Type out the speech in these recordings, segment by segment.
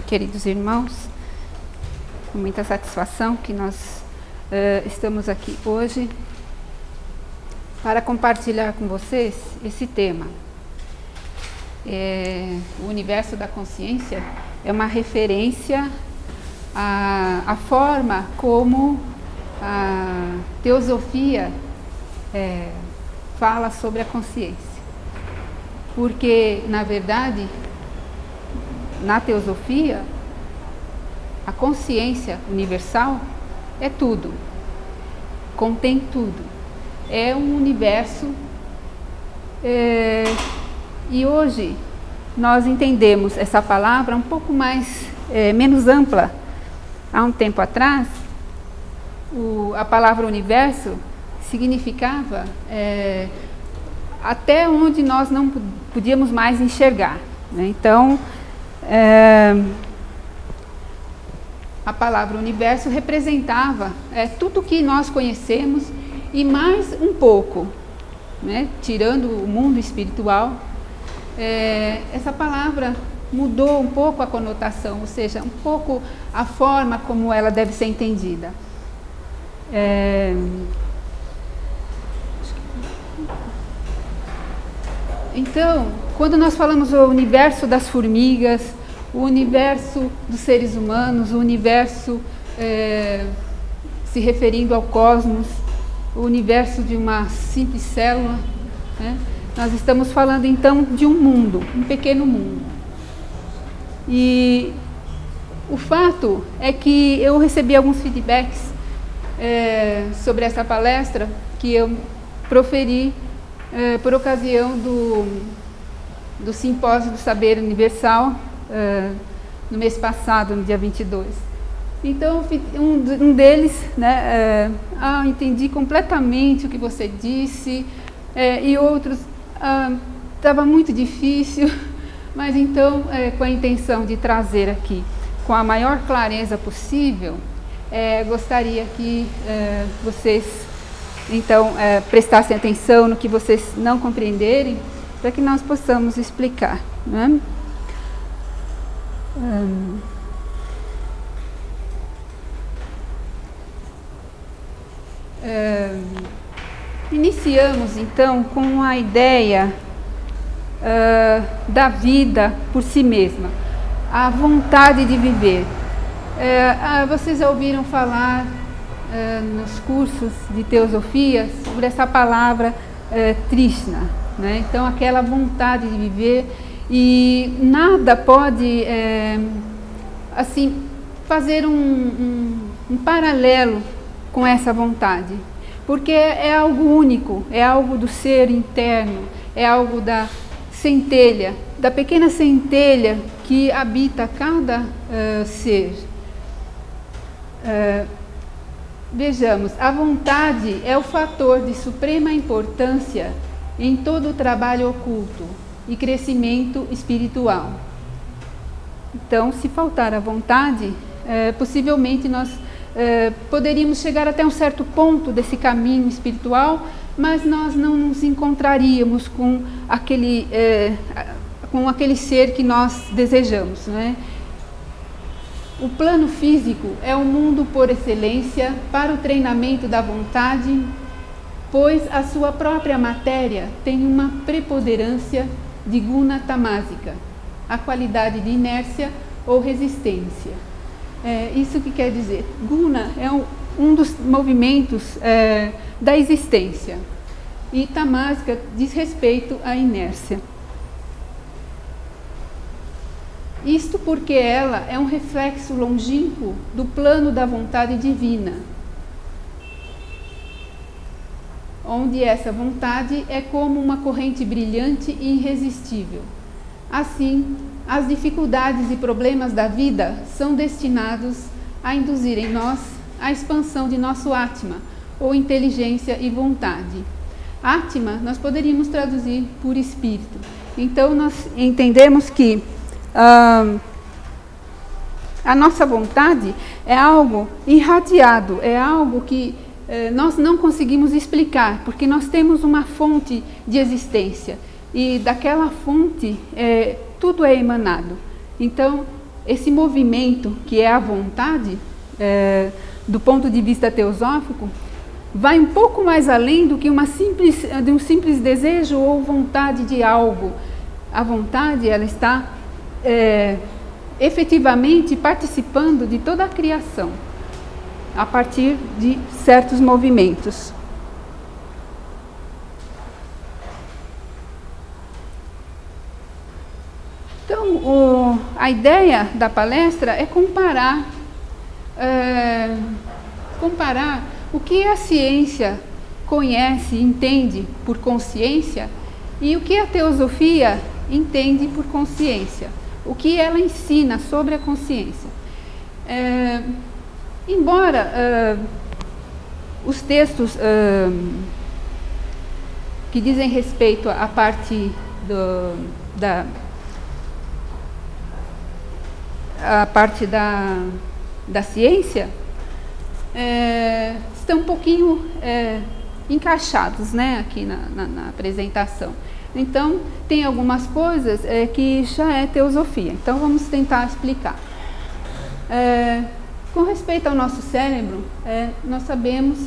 Queridos irmãos, com muita satisfação que nós estamos aqui hoje para compartilhar com vocês esse tema. O universo da consciência é uma referência à forma como a teosofia fala sobre a consciência. Porque, na verdade, na teosofia, a consciência universal é tudo, contém tudo, é um universo, e hoje nós entendemos essa palavra um pouco menos ampla. Há um tempo atrás, a palavra universo significava até onde nós não podíamos mais enxergar, né? Então, a palavra universo representava tudo que nós conhecemos e mais um pouco, né? Tirando o mundo espiritual, essa palavra mudou um pouco a conotação, ou seja, um pouco a forma como ela deve ser entendida. Então, quando nós falamos do universo das formigas, o universo dos seres humanos, o universo se referindo ao cosmos, o universo de uma simples célula, né? Nós estamos falando então de um mundo, um pequeno mundo. E o fato é que eu recebi alguns feedbacks sobre essa palestra que eu proferi por ocasião do Simpósio do Saber Universal, no mês passado, no dia 22. Então, um deles, né, entendi completamente o que você disse, e outros, estava muito difícil, mas então, com a intenção de trazer aqui, com a maior clareza possível, gostaria que vocês, então, prestassem atenção no que vocês não compreenderem, para que nós possamos explicar, né? Iniciamos então com a ideia da vida por si mesma, a vontade de viver. Vocês já ouviram falar nos cursos de teosofia sobre essa palavra Trishna, né? Então, aquela vontade de viver, e nada pode assim fazer um paralelo com essa vontade, porque é algo único, é algo do ser interno, é algo da centelha, da pequena centelha que habita cada ser. Vejamos, a vontade é o fator de suprema importância em todo o trabalho oculto e crescimento espiritual. Então, se faltar a vontade, possivelmente nós poderíamos chegar até um certo ponto desse caminho espiritual, mas nós não nos encontraríamos com aquele ser que nós desejamos, né? O plano físico é o mundo por excelência para o treinamento da vontade, pois a sua própria matéria tem uma preponderância de guna tamásica, a qualidade de inércia ou resistência. Isso que quer dizer? Guna é um dos movimentos da existência, e tamásica diz respeito à inércia. Isto porque ela é um reflexo longínquo do plano da vontade divina, onde essa vontade é como uma corrente brilhante e irresistível, Assim, as dificuldades e problemas da vida são destinados a induzir em nós a expansão de nosso Atma, ou inteligência e vontade. Atma, nós poderíamos traduzir por espírito. Então, nós entendemos que a nossa vontade é algo irradiado, é algo que nós não conseguimos explicar, porque nós temos uma fonte de existência e daquela fonte tudo é emanado. Então, esse movimento que é a vontade, do ponto de vista teosófico, vai um pouco mais além do que de um simples desejo ou vontade de algo. A vontade, ela está efetivamente participando de toda a criação, a partir de certos movimentos. Então, a ideia da palestra é comparar o que a ciência conhece e entende por consciência e o que a teosofia entende por consciência, o que ela ensina sobre a consciência. Embora os textos que dizem respeito à parte da ciência estão um pouquinho encaixados, né, aqui na apresentação. Então, tem algumas coisas que já é teosofia. Então, vamos tentar explicar. Com respeito ao nosso cérebro, nós sabemos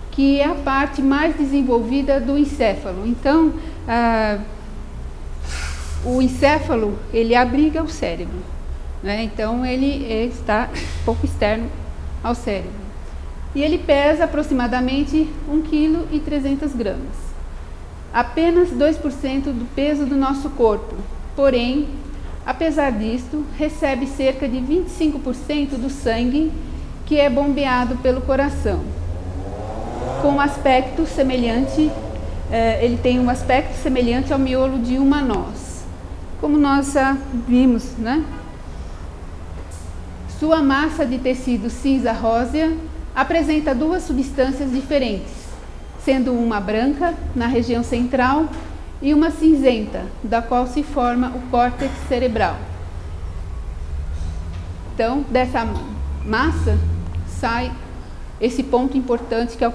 que é a parte mais desenvolvida do encéfalo. Então, o encéfalo, ele abriga o cérebro, né? Então, ele está um pouco externo ao cérebro. E ele pesa aproximadamente 1,3 kg. Apenas 2% do peso do nosso corpo. Porém, apesar disto, recebe cerca de 25% do sangue que é bombeado pelo coração. Com um aspecto semelhante, ele tem um aspecto semelhante ao miolo de uma noz, como nós já vimos, né? Sua massa de tecido cinza rósea apresenta duas substâncias diferentes, sendo uma branca na região central e uma cinzenta, da qual se forma o córtex cerebral. Então, dessa massa sai esse ponto importante que é o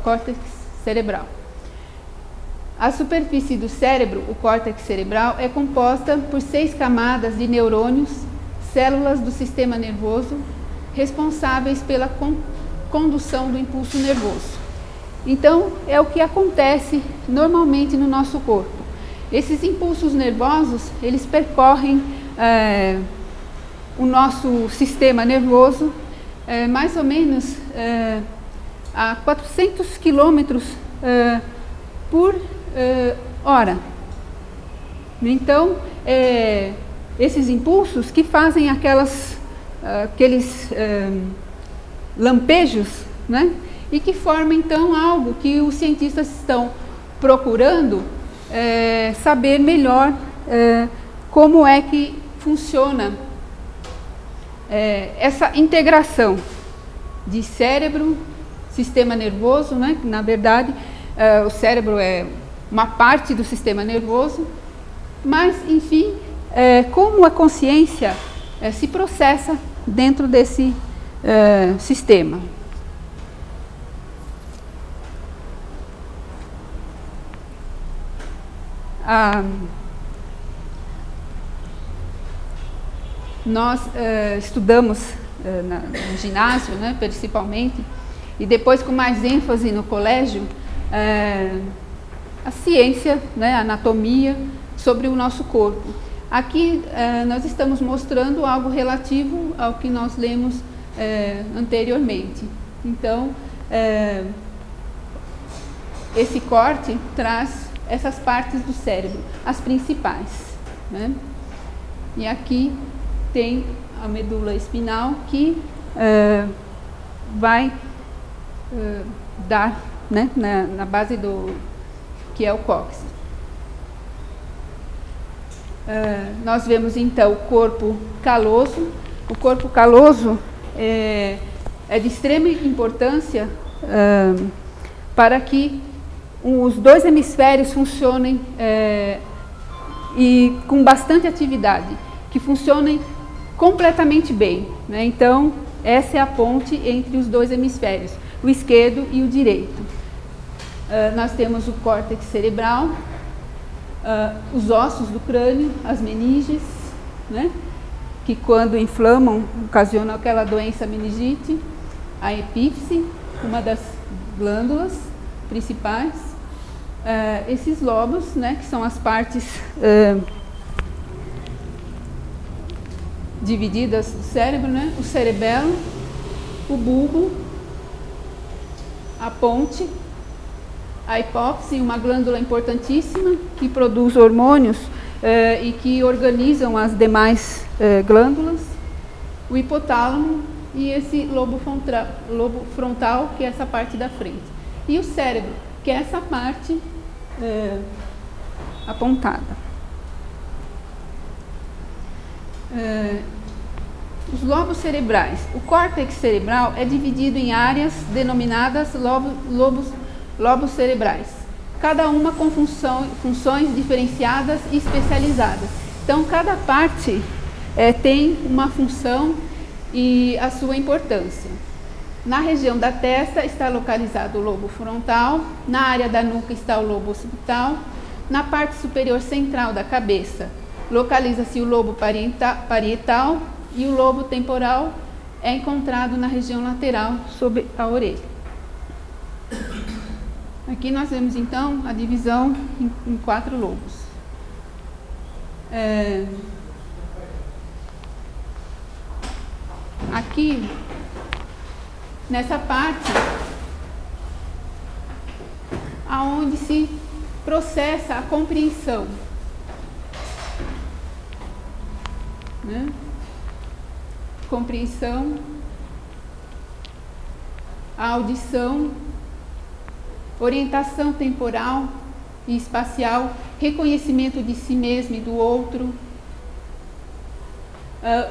córtex cerebral. A superfície do cérebro, o córtex cerebral, é composta por 6 camadas de neurônios, células do sistema nervoso, responsáveis pela condução do impulso nervoso. Então, é o que acontece normalmente no nosso corpo. Esses impulsos nervosos, eles percorrem o nosso sistema nervoso mais ou menos a 400 km por hora. Então, esses impulsos que fazem aqueles lampejos, né? E que formam então algo que os cientistas estão procurando saber melhor como é que funciona essa integração de cérebro, sistema nervoso, né? Na verdade, o cérebro é uma parte do sistema nervoso, mas, enfim, como a consciência se processa dentro desse sistema. Nós estudamos no ginásio, né, principalmente, e depois com mais ênfase no colégio, a ciência, né, a anatomia sobre o nosso corpo. Aqui nós estamos mostrando algo relativo ao que nós lemos anteriormente. Então, esse corte traz essas partes do cérebro, as principais, né? E aqui tem a medula espinal que vai dar, né, na base do que é o cóccix. nós vemos então o corpo caloso. O corpo caloso é de extrema importância para que os dois hemisférios funcionem e com bastante atividade, que funcionem completamente bem, né? Então, essa é a ponte entre os dois hemisférios, o esquerdo e o direito. Nós temos o córtex cerebral, os ossos do crânio, as meninges, né? Que quando inflamam, ocasionam aquela doença meningite, a epífise, uma das glândulas principais, esses lobos, né, que são as partes divididas do cérebro, né, o cerebelo, o bulbo, a ponte, a hipófise, uma glândula importantíssima que produz hormônios e que organizam as demais glândulas, o hipotálamo e esse lobo frontal, que é essa parte da frente, e o cérebro, que é essa parte apontada. Os lobos cerebrais. O córtex cerebral é dividido em áreas denominadas lobos cerebrais, cada uma com funções diferenciadas e especializadas. Então, cada parte tem uma função e a sua importância. Na região da testa está localizado o lobo frontal, na área da nuca está o lobo occipital, na parte superior central da cabeça localiza-se o lobo parietal e o lobo temporal é encontrado na região lateral sob a orelha. Aqui nós vemos então a divisão em 4 lobos. Aqui, nessa parte, aonde se processa a compreensão, né? Compreensão, a audição, orientação temporal e espacial, reconhecimento de si mesmo e do outro,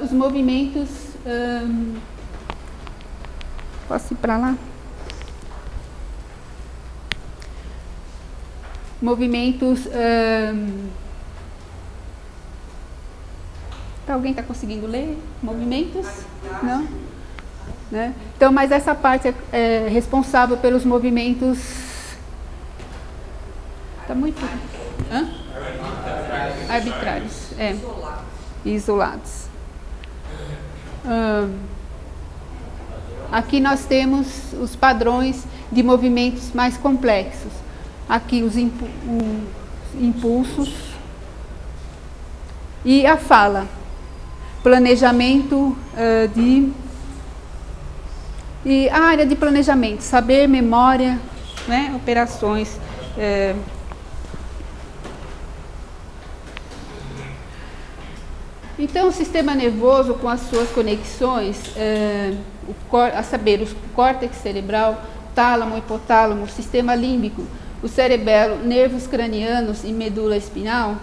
os movimentos. Posso ir para lá? Movimentos. Alguém está conseguindo ler? Movimentos? Não? Né? Então, mas essa parte é responsável pelos movimentos. Está muito. Arbitrários. Isolados. Aqui nós temos os padrões de movimentos mais complexos. Aqui os impulsos e a fala, planejamento e a área de planejamento, saber, memória, né, operações. Então, o sistema nervoso, com as suas conexões, a saber, o córtex cerebral, tálamo, hipotálamo, sistema límbico, o cerebelo, nervos cranianos e medula espinhal,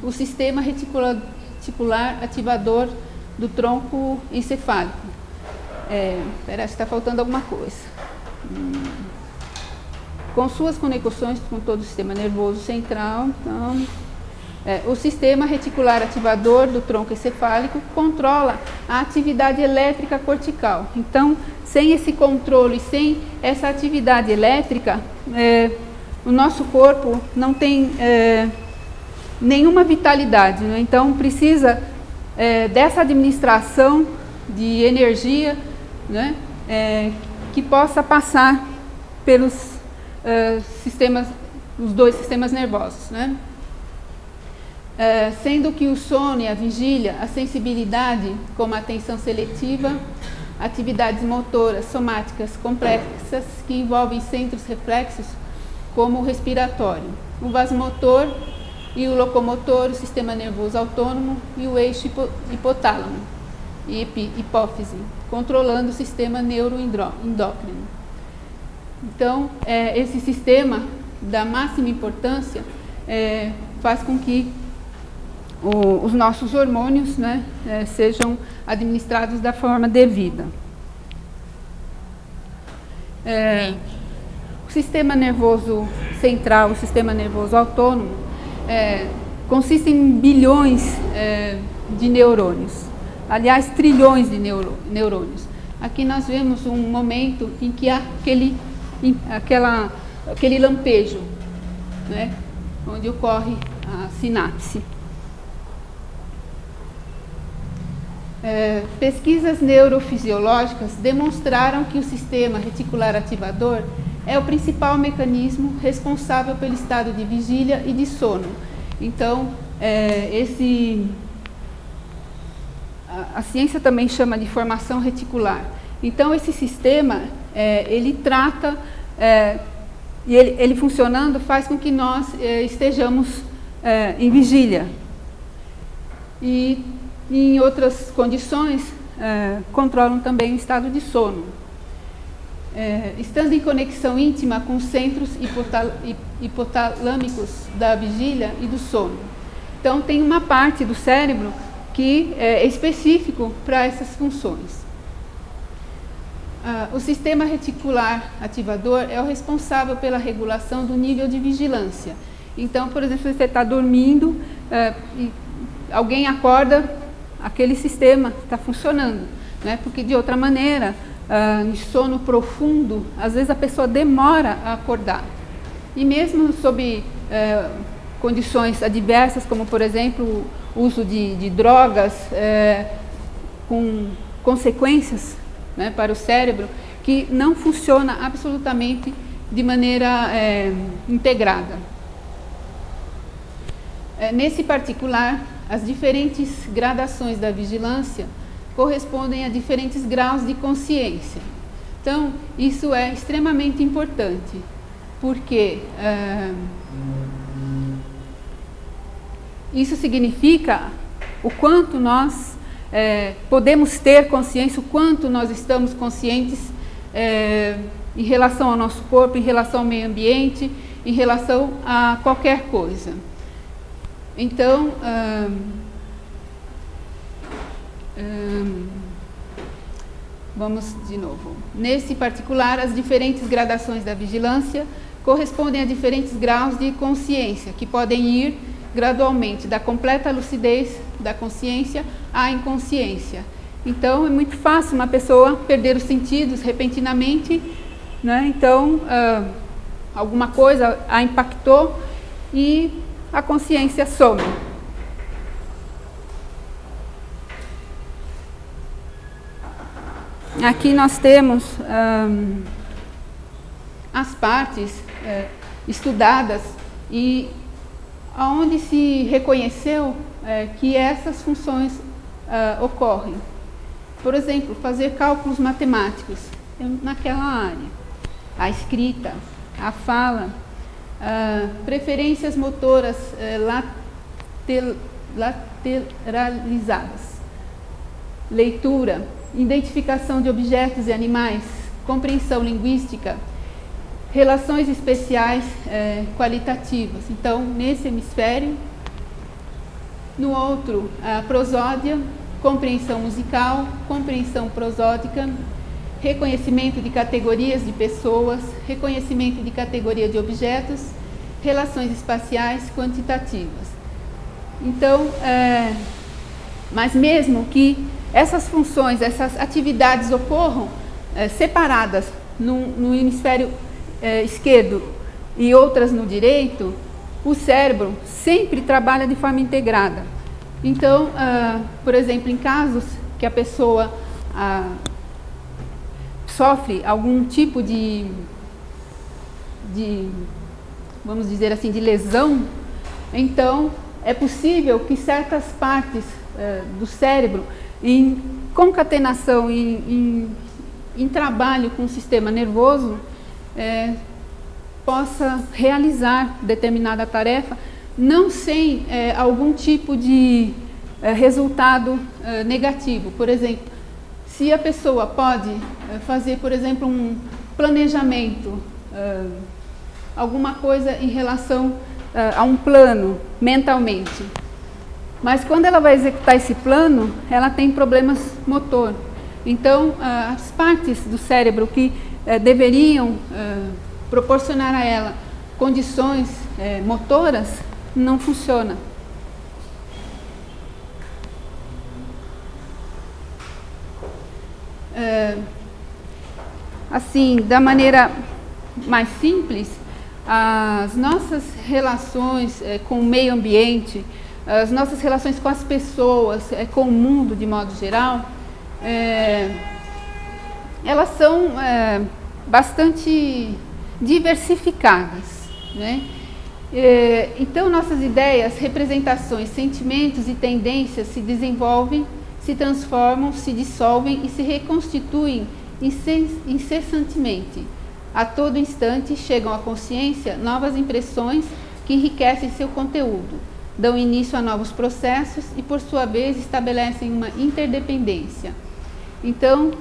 o sistema reticular ativador do tronco encefálico. Espera, está faltando alguma coisa. Com suas conexões com todo o sistema nervoso central, então, o sistema reticular ativador do tronco encefálico controla a atividade elétrica cortical. Então, sem esse controle, sem essa atividade elétrica, o nosso corpo não tem nenhuma vitalidade, né? Então, precisa dessa administração de energia, né, que possa passar pelos sistemas, os dois sistemas nervosos, né? Sendo que o sono e a vigília, a sensibilidade, como a atenção seletiva, atividades motoras, somáticas complexas que envolvem centros reflexos, como o respiratório, o vasomotor e o locomotor, o sistema nervoso autônomo e o eixo hipotálamo e hipófise, controlando o sistema neuroendócrino. Então, esse sistema da máxima importância faz com que os nossos hormônios, né, sejam administrados da forma devida. O sistema nervoso central, o sistema nervoso autônomo, consiste em bilhões de neurônios, aliás, trilhões de neurônios. Aqui nós vemos um momento em que há aquele lampejo, né, onde ocorre a sinapse. Pesquisas neurofisiológicas demonstraram que o sistema reticular ativador é o principal mecanismo responsável pelo estado de vigília e de sono. Então, a ciência também chama de formação reticular. Então, esse sistema, ele trata, e ele funcionando faz com que nós estejamos em vigília. E em outras condições, controlam também o estado de sono. Estando em conexão íntima com os centros hipotalâmicos da vigília e do sono. Então, tem uma parte do cérebro que é específico para essas funções. O sistema reticular ativador é o responsável pela regulação do nível de vigilância. Então, por exemplo, se você está dormindo e alguém acorda, aquele sistema está funcionando, né? Porque de outra maneira, em sono profundo, às vezes a pessoa demora a acordar. E mesmo sob condições adversas, como por exemplo o uso de drogas com consequências, né, para o cérebro, que não funciona absolutamente de maneira integrada. Nesse particular, as diferentes gradações da vigilância correspondem a diferentes graus de consciência. Então, isso é extremamente importante, porque isso significa o quanto nós podemos ter consciência, o quanto nós estamos conscientes em relação ao nosso corpo, em relação ao meio ambiente, em relação a qualquer coisa. Então, vamos de novo. Nesse particular, as diferentes gradações da vigilância correspondem a diferentes graus de consciência, que podem ir gradualmente da completa lucidez da consciência à inconsciência. Então, é muito fácil uma pessoa perder os sentidos repentinamente, né? Então, alguma coisa a impactou e a consciência some. Aqui nós temos as partes estudadas e onde se reconheceu que essas funções ocorrem. Por exemplo, fazer cálculos matemáticos naquela área, a escrita, a fala, preferências motoras lateralizadas, leitura, identificação de objetos e animais, compreensão linguística, relações especiais qualitativas. Então, nesse hemisfério, no outro, a prosódia, compreensão musical, compreensão prosódica, reconhecimento de categorias de pessoas, reconhecimento de categoria de objetos, relações espaciais quantitativas. Então, mas mesmo que essas funções, essas atividades ocorram separadas no hemisfério esquerdo e outras no direito, o cérebro sempre trabalha de forma integrada. Então, por exemplo, em casos que a pessoa sofre algum tipo de, vamos dizer assim, de lesão, então é possível que certas partes do cérebro, em concatenação, em trabalho com o sistema nervoso, possa realizar determinada tarefa, não sem algum tipo de resultado negativo. Por exemplo, se a pessoa pode fazer, por exemplo, um planejamento, alguma coisa em relação a um plano mentalmente, Mas quando ela vai executar esse plano, ela tem problemas motor. Então, as partes do cérebro que deveriam proporcionar a ela condições motoras não funcionam. Assim, da maneira mais simples, as nossas relações com o meio ambiente, as nossas relações com as pessoas, com o mundo de modo geral, elas são bastante diversificadas, né? Então, nossas ideias, representações, sentimentos e tendências se desenvolvem, se transformam, se dissolvem e se reconstituem incessantemente. A todo instante chegam à consciência novas impressões que enriquecem seu conteúdo, dão início a novos processos e, por sua vez, estabelecem uma interdependência. Então,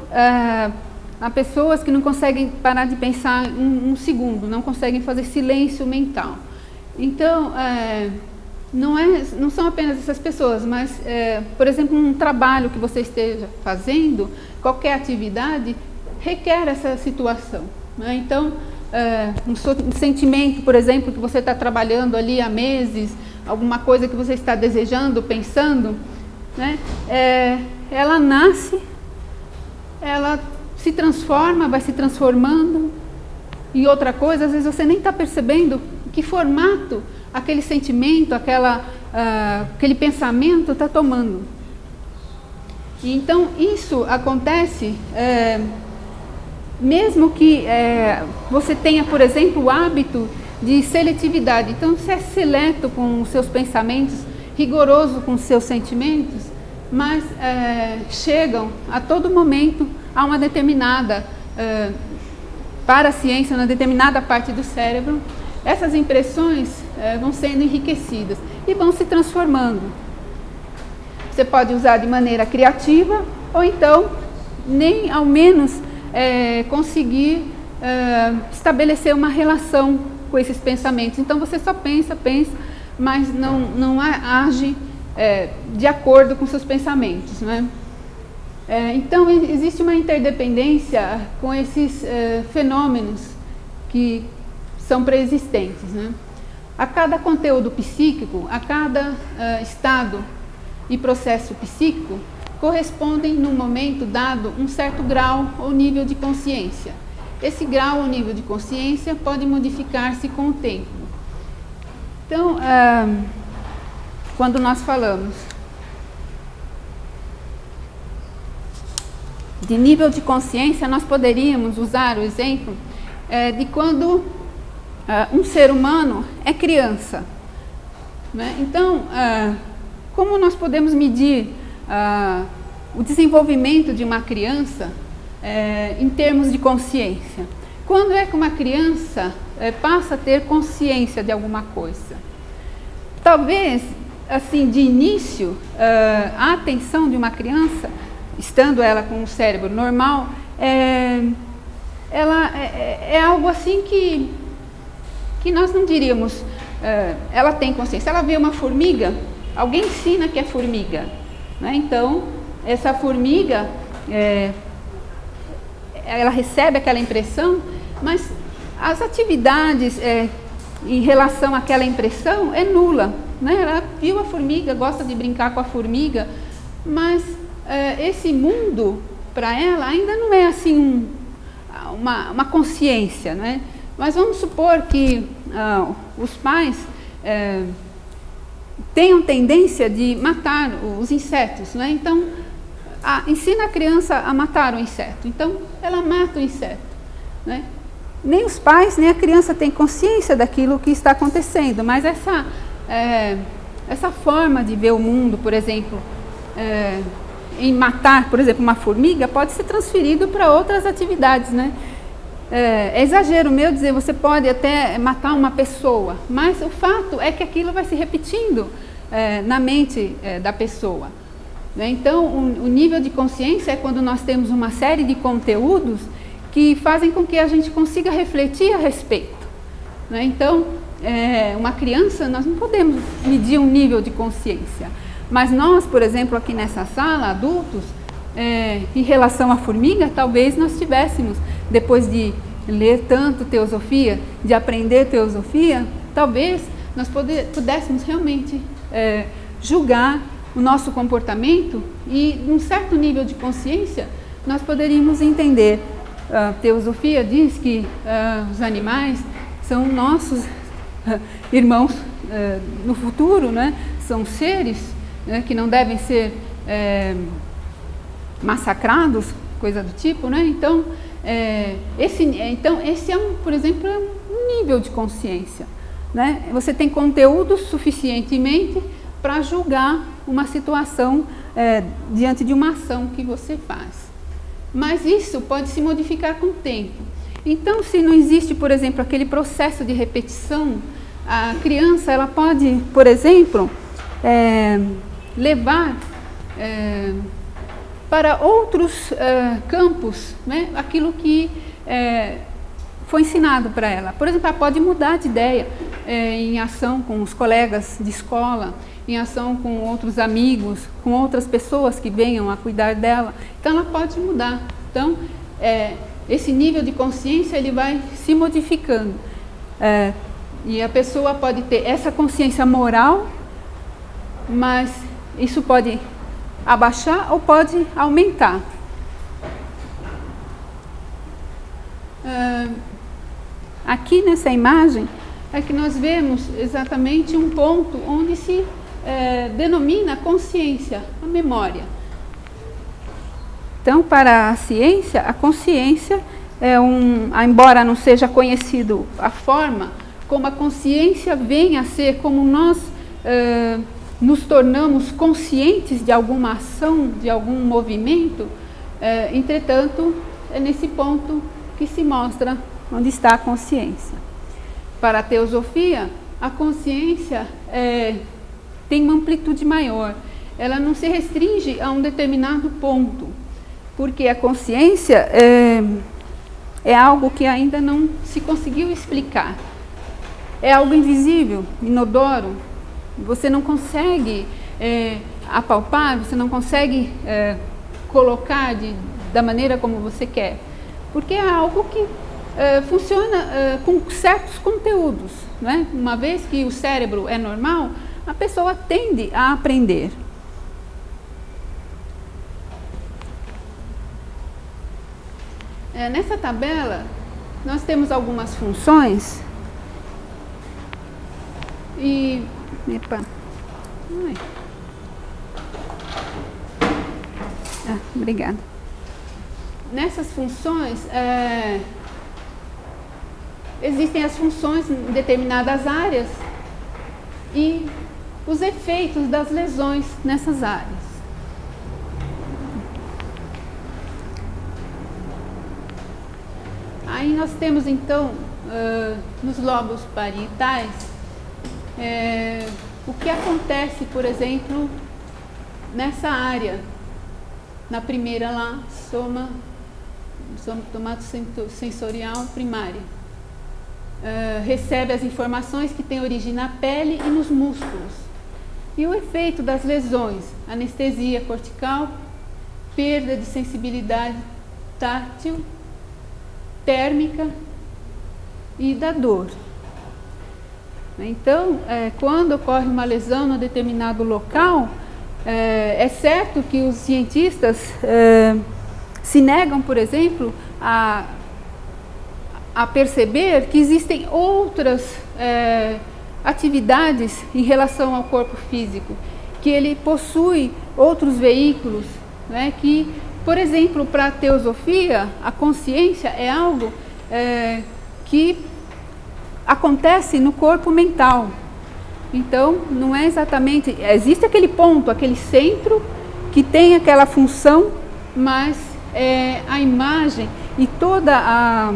há pessoas que não conseguem parar de pensar um segundo, não conseguem fazer silêncio mental. Então, não são apenas essas pessoas, mas, por exemplo, um trabalho que você esteja fazendo, qualquer atividade, requer essa situação, né? Então, um sentimento, por exemplo, que você está trabalhando ali há meses, alguma coisa que você está desejando, pensando, né? Ela nasce, ela se transforma, vai se transformando em outra coisa, às vezes você nem está percebendo que formato aquele sentimento, aquele pensamento está tomando. E então isso acontece mesmo que você tenha, por exemplo, o hábito de seletividade. Então você é seleto com os seus pensamentos, rigoroso com os seus sentimentos, mas chegam a todo momento a uma determinada, para a ciência, uma determinada parte do cérebro, essas impressões vão sendo enriquecidas e vão se transformando. Você pode usar de maneira criativa ou então nem ao menos conseguir estabelecer uma relação com esses pensamentos. Então você só pensa, mas não age de acordo com seus pensamentos, né? Então existe uma interdependência com esses fenômenos que são preexistentes, né? A cada conteúdo psíquico, a cada estado e processo psíquico, correspondem, num momento dado, um certo grau ou nível de consciência. Esse grau ou nível de consciência pode modificar-se com o tempo. Então, quando nós falamos de nível de consciência, nós poderíamos usar o exemplo de quando um ser humano é criança, né? Então, como nós podemos medir o desenvolvimento de uma criança em termos de consciência? Quando é que uma criança passa a ter consciência de alguma coisa? Talvez, assim, de início, a atenção de uma criança, estando ela com um cérebro normal, ela é algo assim que nós não diríamos, ela tem consciência. Ela vê uma formiga, alguém ensina que é formiga, né? Então, essa formiga, ela recebe aquela impressão, mas as atividades em relação àquela impressão é nula, né? Ela viu a formiga, gosta de brincar com a formiga, mas esse mundo, para ela, ainda não é assim uma consciência, né? Mas vamos supor que os pais tenham tendência de matar os insetos, né? Então, ensina a criança a matar o inseto. Então, ela mata o inseto, né? Nem os pais, nem a criança têm consciência daquilo que está acontecendo, mas essa forma de ver o mundo, por exemplo, em matar, por exemplo, uma formiga, pode ser transferido para outras atividades, né? É exagero meu dizer, você pode até matar uma pessoa, mas o fato é que aquilo vai se repetindo na mente da pessoa, né? Então, o nível de consciência é quando nós temos uma série de conteúdos que fazem com que a gente consiga refletir a respeito, né? Então, uma criança, nós não podemos medir um nível de consciência, Mas nós, por exemplo, aqui nessa sala, adultos, em relação à formiga, talvez nós tivéssemos, depois de ler tanto teosofia, de aprender teosofia, talvez nós pudéssemos realmente julgar o nosso comportamento e, num certo nível de consciência, nós poderíamos entender. A teosofia diz que os animais são nossos irmãos no futuro, né? São seres que não devem ser massacrados, coisa do tipo, né? Então, esse é, por exemplo, um nível de consciência, né? Você tem conteúdo suficientemente para julgar uma situação diante de uma ação que você faz. Mas isso pode se modificar com o tempo. Então, se não existe, por exemplo, aquele processo de repetição, a criança ela pode, por exemplo, levar para outros campos, né, aquilo que foi ensinado para ela. Por exemplo, ela pode mudar de ideia em ação com os colegas de escola, em ação com outros amigos, com outras pessoas que venham a cuidar dela. Então, ela pode mudar. Então, esse nível de consciência ele vai se modificando. E a pessoa pode ter essa consciência moral, mas isso pode abaixar ou pode aumentar. Aqui nessa imagem é que nós vemos exatamente um ponto onde se denomina consciência, a memória. Então, para a ciência, a consciência embora não seja conhecido a forma, como a consciência vem a ser, como nós nos tornamos conscientes de alguma ação, de algum movimento, entretanto, é nesse ponto que se mostra onde está a consciência. Para a teosofia, a consciência tem uma amplitude maior. Ela não se restringe a um determinado ponto, porque a consciência é algo que ainda não se conseguiu explicar. É algo invisível, inodoro. Você não consegue apalpar, você não consegue colocar da maneira como você quer, porque é algo que funciona com certos conteúdos, né? Uma vez que o cérebro é normal, a pessoa tende a aprender. Nessa tabela, nós temos algumas funções e... Epa. Ai. Obrigada. Nessas funções, existem as funções em determinadas áreas e os efeitos das lesões nessas áreas. Aí nós temos então, nos lobos parietais, o que acontece, por exemplo, nessa área, na primeira lá, somatosensorial primária. Recebe as informações que têm origem na pele e nos músculos. E o efeito das lesões, anestesia cortical, perda de sensibilidade tátil, térmica e da dor. Então, quando ocorre uma lesão em determinado local, é certo que os cientistas se negam, por exemplo, a perceber que existem outras atividades em relação ao corpo físico, que ele possui outros veículos, né, que, por exemplo, para a teosofia, a consciência é algo que acontece no corpo mental. Então, não é exatamente... Existe aquele ponto, aquele centro que tem aquela função, mas a imagem e toda a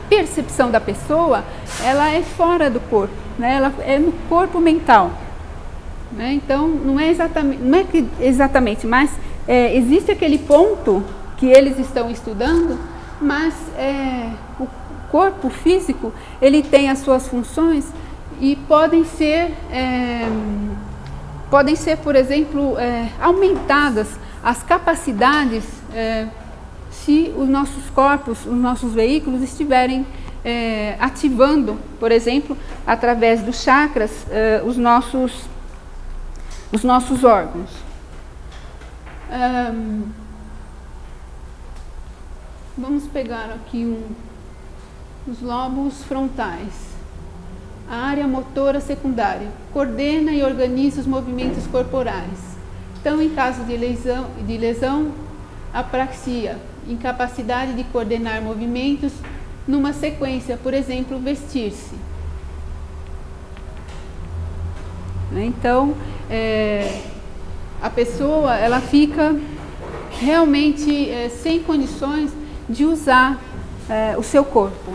percepção da pessoa, ela é fora do corpo, né? Ela é no corpo mental. Né? Então, não é exatamente, mas existe aquele ponto que eles estão estudando, mas o corpo físico, ele tem as suas funções e podem ser podem ser, por exemplo, aumentadas as capacidades se os nossos corpos, os nossos veículos estiverem ativando, por exemplo, através dos chakras, os nossos órgãos. Vamos pegar aqui os lóbulos frontais. A área motora secundária coordena e organiza os movimentos corporais. Então, em caso de lesão, apraxia, incapacidade de coordenar movimentos numa sequência, por exemplo, vestir-se. Então, a pessoa ela fica realmente sem condições de usar o seu corpo.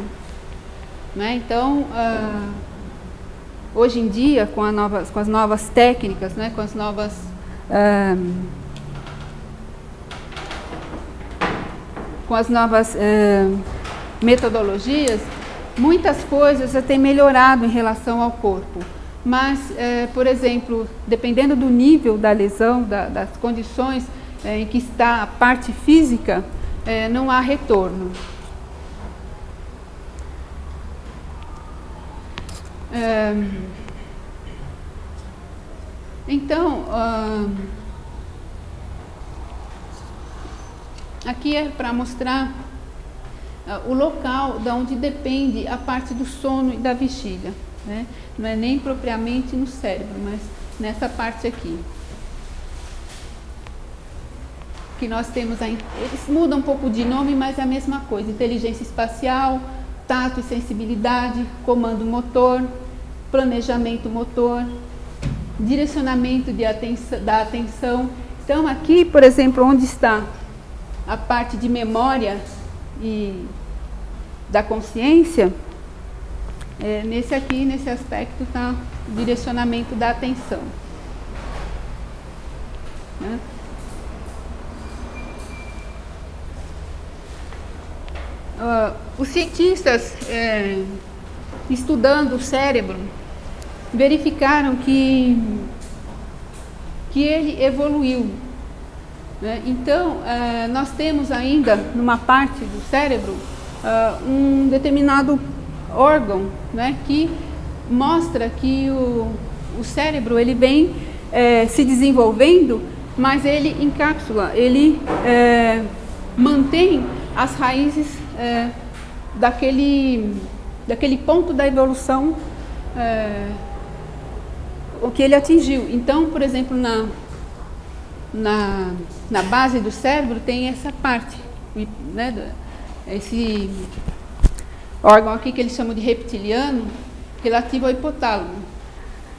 Então, hoje em dia, com as novas técnicas, com as novas metodologias, muitas coisas já têm melhorado em relação ao corpo. Mas, por exemplo, dependendo do nível da lesão, das condições em que está a parte física, não há retorno. Então, aqui é para mostrar o local de onde depende a parte do sono e da vigília, Não é nem propriamente no cérebro, mas nessa parte aqui. Que nós temos, eles mudam um pouco de nome, mas é a mesma coisa: inteligência espacial, tato e sensibilidade, comando motor, planejamento motor, direcionamento da atenção. Então, aqui, por exemplo, onde está a parte de memória e da consciência, nesse aspecto está o direcionamento da atenção. Os cientistas, estudando o cérebro, verificaram que ele evoluiu. Então, nós temos ainda, numa parte do cérebro, um determinado órgão, que mostra que o cérebro ele vem se desenvolvendo, mas ele encapsula, ele mantém as raízes daquele ponto da evolução o que ele atingiu. Então, por exemplo, na base do cérebro tem essa parte, esse órgão aqui que eles chamam de reptiliano, relativo ao hipotálamo.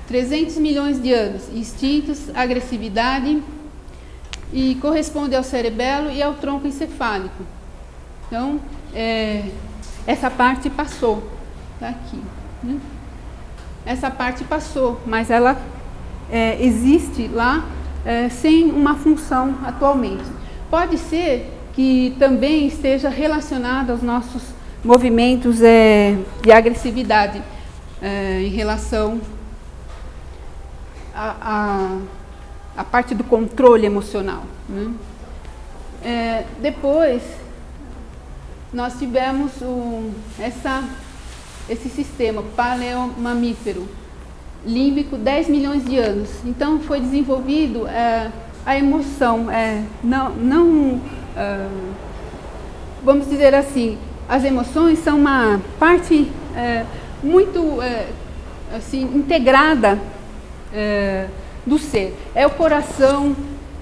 300 milhões de anos, instintos, agressividade, e corresponde ao cerebelo e ao tronco encefálico. Então, essa parte passou, tá aqui, Essa parte passou, mas ela existe lá sem uma função atualmente. Pode ser que também esteja relacionado aos nossos movimentos de agressividade em relação à parte do controle emocional. Depois, nós tivemos esse sistema paleomamífero límbico 10 milhões de anos. Então foi desenvolvido a emoção, vamos dizer assim, as emoções são uma parte muito assim, integrada do ser. É o coração,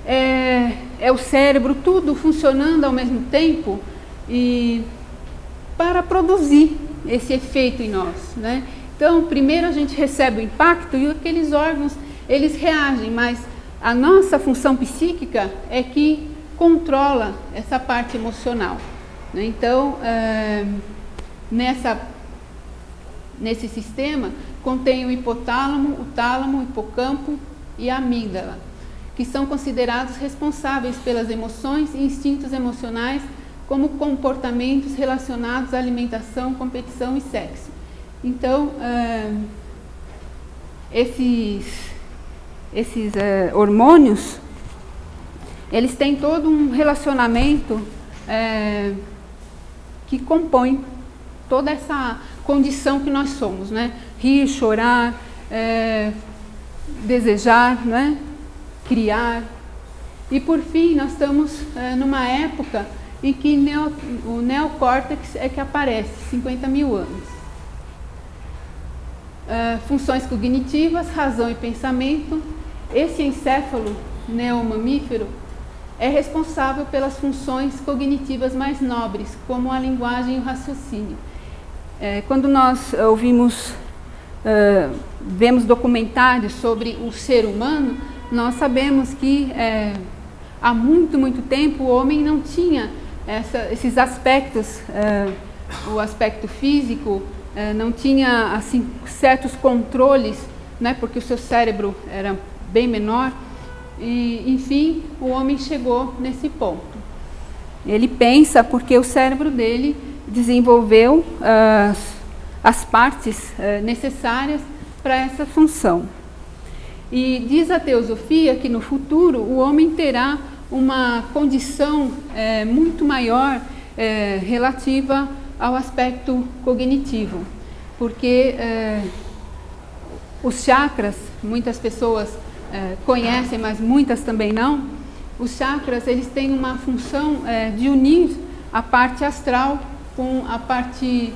é o cérebro, tudo funcionando ao mesmo tempo e para produzir esse efeito em nós, Então, primeiro a gente recebe o impacto e aqueles órgãos, eles reagem, mas a nossa função psíquica é que controla essa parte emocional. Então, nesse sistema, contém o hipotálamo, o tálamo, o hipocampo e a amígdala, que são considerados responsáveis pelas emoções e instintos emocionais, como comportamentos relacionados à alimentação, competição e sexo. Então, hormônios, eles têm todo um relacionamento que compõe toda essa condição que nós somos, né? Rir, chorar, desejar, né? Criar. E por fim, nós estamos numa época em que o neocórtex é que aparece, 50 mil anos. Funções cognitivas, razão e pensamento. Esse encéfalo neomamífero é responsável pelas funções cognitivas mais nobres, como a linguagem e o raciocínio. Quando nós vemos documentários sobre o ser humano, nós sabemos que há muito, muito tempo o homem não tinha esses aspectos, o aspecto físico, não tinha assim, certos controles, né, porque o seu cérebro era bem menor, e enfim, o homem chegou nesse ponto. Ele pensa porque o cérebro dele desenvolveu as partes necessárias para essa função. E diz a teosofia que no futuro o homem terá uma condição muito maior relativa ao aspecto cognitivo, porque os chakras, muitas pessoas conhecem, mas muitas também não. Os chakras, eles têm uma função de unir a parte astral com a parte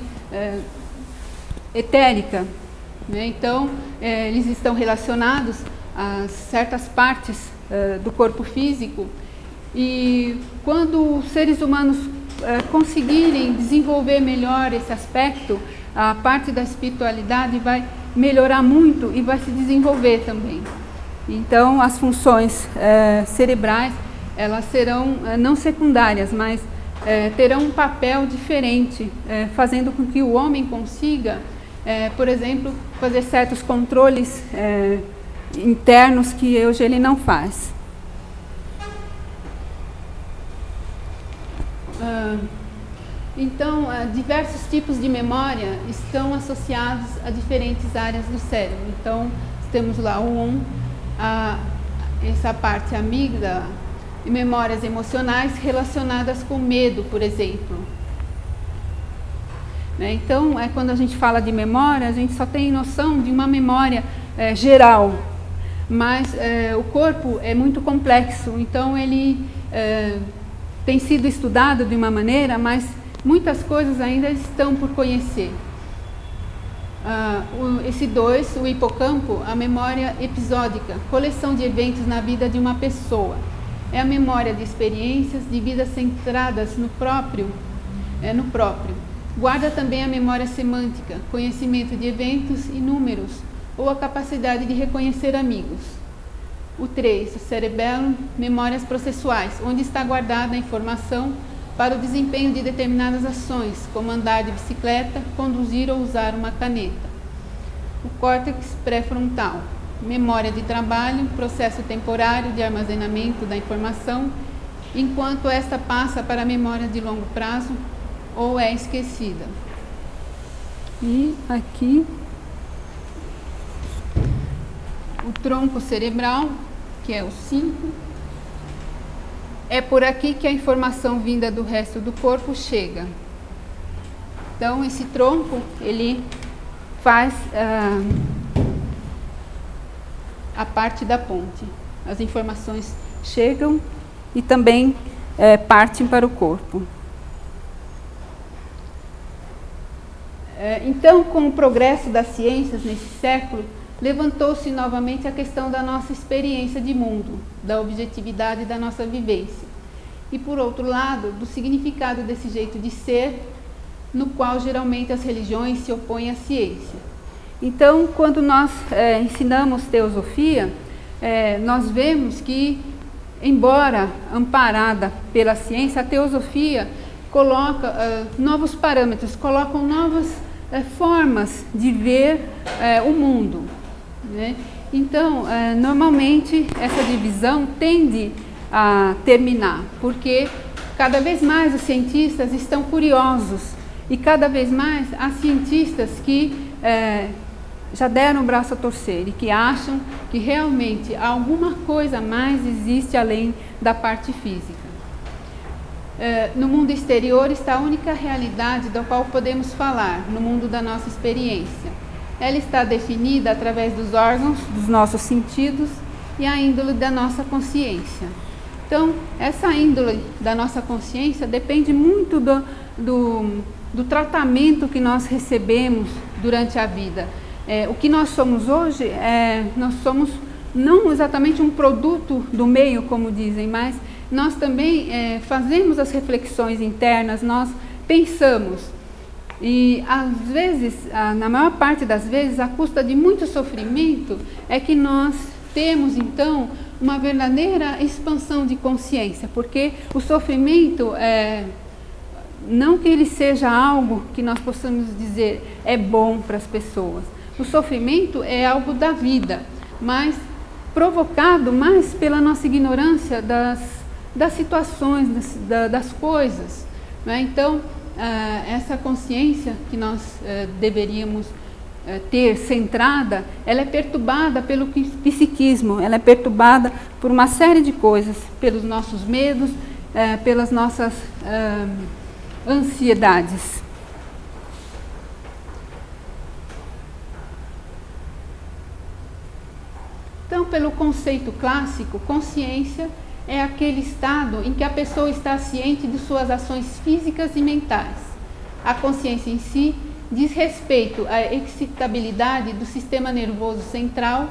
etérica, né? Então, eles estão relacionados a certas partes do corpo físico, e quando os seres humanos conseguirem desenvolver melhor esse aspecto, a parte da espiritualidade vai melhorar muito e vai se desenvolver também. Então, as funções cerebrais, elas serão não secundárias, mas terão um papel diferente, fazendo com que o homem consiga, por exemplo, fazer certos controles internos que hoje ele não faz. Então, diversos tipos de memória estão associados a diferentes áreas do cérebro. Então, temos lá essa parte amígdala e memórias emocionais relacionadas com medo, por exemplo. Então, quando a gente fala de memória, a gente só tem noção de uma memória geral, mas o corpo é muito complexo, então ele tem sido estudado de uma maneira, mas muitas coisas ainda estão por conhecer. Esse 2, o hipocampo, a memória episódica, coleção de eventos na vida de uma pessoa. É a memória de experiências de vida centradas no próprio. Guarda também a memória semântica, conhecimento de eventos e números, ou a capacidade de reconhecer amigos. O 3, o cerebelo, memórias processuais, onde está guardada a informação para o desempenho de determinadas ações, como andar de bicicleta, conduzir ou usar uma caneta. O córtex pré-frontal, memória de trabalho, processo temporário de armazenamento da informação, enquanto esta passa para a memória de longo prazo ou é esquecida. E aqui, o tronco cerebral, que é o 5, é por aqui que a informação vinda do resto do corpo chega. Então, esse tronco, ele faz a parte da ponte. As informações chegam e também partem para o corpo. Então, com o progresso das ciências nesse século, levantou-se novamente a questão da nossa experiência de mundo, da objetividade da nossa vivência. E, por outro lado, do significado desse jeito de ser, no qual geralmente as religiões se opõem à ciência. Então, quando nós ensinamos teosofia, nós vemos que, embora amparada pela ciência, a teosofia coloca novos parâmetros, colocam novas formas de ver o mundo, né? Então, normalmente, essa divisão tende a terminar, porque cada vez mais os cientistas estão curiosos e cada vez mais há cientistas que já deram o braço a torcer e que acham que realmente alguma coisa mais existe além da parte física. No mundo exterior está a única realidade da qual podemos falar, no mundo da nossa experiência. Ela está definida através dos órgãos, dos nossos sentidos e a índole da nossa consciência. Então, essa índole da nossa consciência depende muito do tratamento que nós recebemos durante a vida. O que nós somos hoje, nós somos não exatamente um produto do meio, como dizem, mas nós também fazemos as reflexões internas, nós pensamos. E às vezes, na maior parte das vezes, à custa de muito sofrimento, é que nós temos então uma verdadeira expansão de consciência, porque o sofrimento, não que ele seja algo que nós possamos dizer é bom para as pessoas. O sofrimento é algo da vida, mas provocado mais pela nossa ignorância das situações, das coisas, né? Então, essa consciência que nós deveríamos ter centrada, ela é perturbada pelo psiquismo, ela é perturbada por uma série de coisas, pelos nossos medos, pelas nossas ansiedades. Então, pelo conceito clássico, consciência é aquele estado em que a pessoa está ciente de suas ações físicas e mentais. A consciência em si diz respeito à excitabilidade do sistema nervoso central,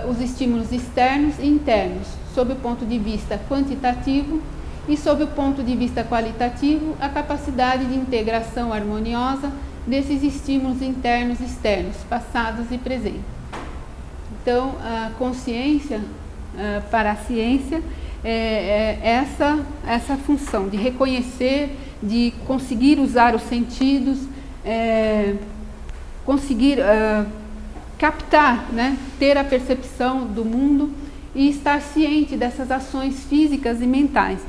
os estímulos externos e internos, sob o ponto de vista quantitativo, e sob o ponto de vista qualitativo, a capacidade de integração harmoniosa desses estímulos internos e externos, passados e presentes. Então, a consciência para a ciência é essa função de reconhecer, de conseguir usar os sentidos, conseguir captar, né, ter a percepção do mundo e estar ciente dessas ações físicas e mentais.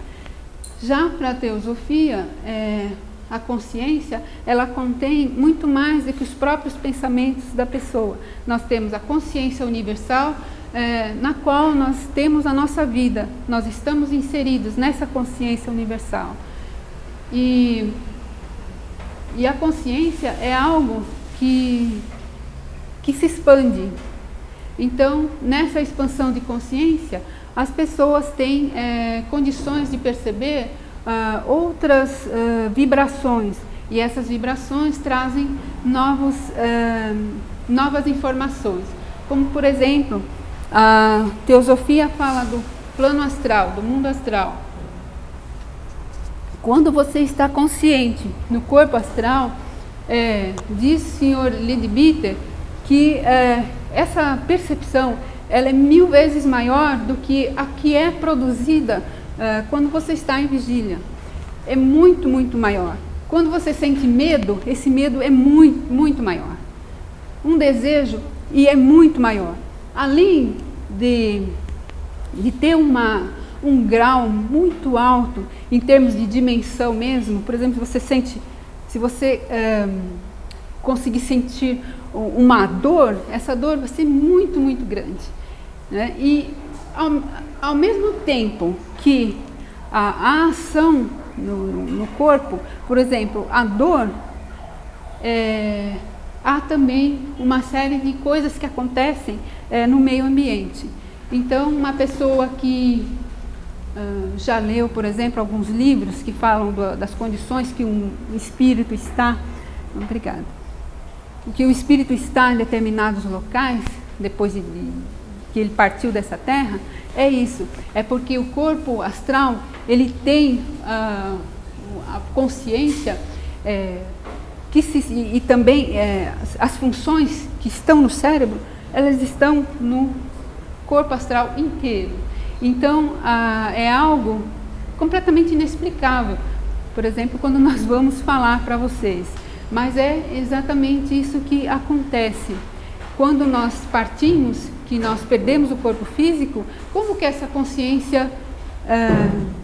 Já para a teosofia, a consciência, ela contém muito mais do que os próprios pensamentos da pessoa. Nós temos a consciência universal, na qual nós temos a nossa vida, nós estamos inseridos nessa consciência universal. E a consciência é algo que se expande. Então, nessa expansão de consciência, as pessoas têm condições de perceber outras vibrações, e essas vibrações trazem novas informações, como por exemplo, a teosofia fala do plano astral, do mundo astral. Quando você está consciente no corpo astral, diz o Sr. Leadbeater que essa percepção ela é 1000 vezes maior do que a que é produzida quando você está em vigília. É muito, muito maior. Quando você sente medo, esse medo é muito, muito maior. Um desejo e é muito maior. Além de ter um grau muito alto em termos de dimensão mesmo, por exemplo, se você conseguir sentir uma dor, essa dor vai ser muito, muito grande, né? E ao mesmo tempo que a ação no corpo, por exemplo, a dor, há também uma série de coisas que acontecem no meio ambiente. Então, uma pessoa que já leu, por exemplo, alguns livros que falam das condições que um espírito está, obrigada, que o espírito está em determinados locais, depois que ele partiu dessa terra, é isso, é porque o corpo astral, ele tem a consciência e também as funções que estão no cérebro, elas estão no corpo astral inteiro. Então, é algo completamente inexplicável, por exemplo, quando nós vamos falar para vocês. Mas é exatamente isso que acontece. Quando nós partimos, que nós perdemos o corpo físico, como que essa consciência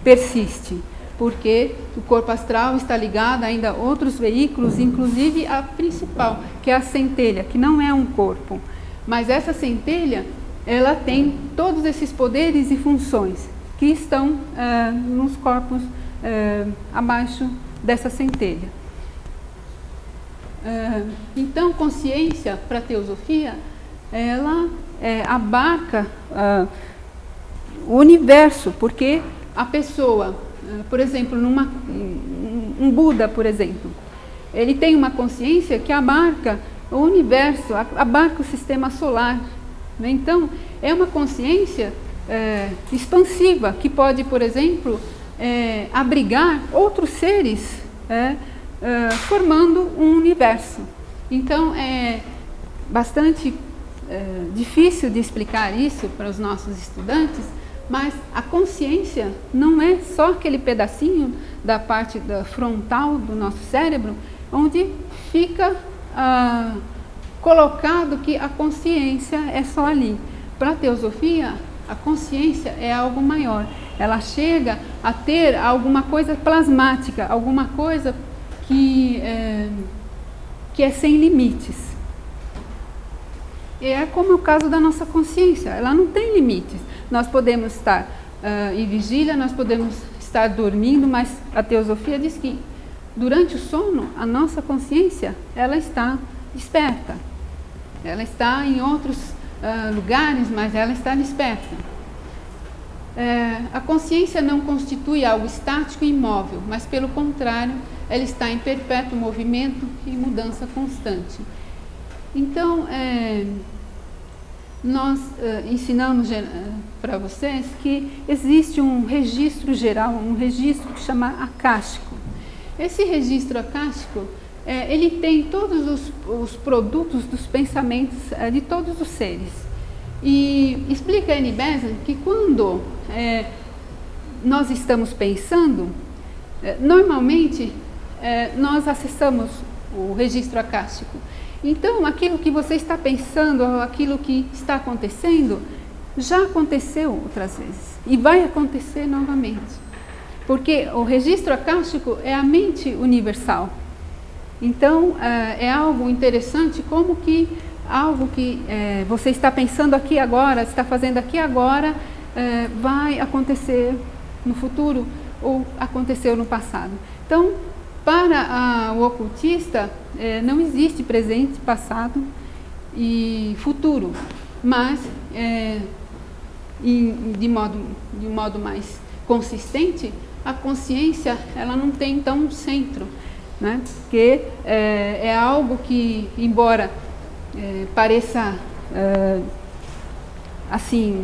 persiste? porque o corpo astral está ligado ainda a outros veículos, inclusive a principal, que é a centelha, que não é um corpo. Mas essa centelha, ela tem todos esses poderes e funções que estão nos corpos abaixo dessa centelha. Então, consciência, para a teosofia, ela abarca o universo, porque a pessoa, por exemplo, um Buda, por exemplo, ele tem uma consciência que abarca o universo, abarca o sistema solar. Né? Então, é uma consciência expansiva, que pode, por exemplo, abrigar outros seres, formando um universo. Então, é bastante difícil de explicar isso para os nossos estudantes, mas a consciência não é só aquele pedacinho da parte frontal do nosso cérebro, onde fica colocado que a consciência é só ali. Para a teosofia, a consciência é algo maior. Ela chega a ter alguma coisa plasmática, alguma coisa que é sem limites. É como o caso da nossa consciência, ela não tem limites. Nós podemos estar em vigília, nós podemos estar dormindo, mas a teosofia diz que durante o sono, a nossa consciência, ela está desperta. Ela está em outros lugares, mas ela está desperta. A consciência não constitui algo estático e imóvel, mas pelo contrário, ela está em perpétuo movimento e mudança constante. Então, nós ensinamos para vocês que existe um registro geral, um registro que chama acástico. Esse registro acástico, ele tem todos os produtos dos pensamentos de todos os seres. E explica a Annie Besant que quando nós estamos pensando, normalmente nós acessamos o registro acástico. Então, aquilo que você está pensando, aquilo que está acontecendo, já aconteceu outras vezes e vai acontecer novamente. Porque o registro acástico é a mente universal. Então, é algo interessante, como que algo que você está pensando aqui agora, está fazendo aqui agora, vai acontecer no futuro ou aconteceu no passado. Então, para o ocultista, não existe presente, passado e futuro, mas de modo mais consistente, a consciência ela não tem então um centro, né? Porque é algo que, embora pareça assim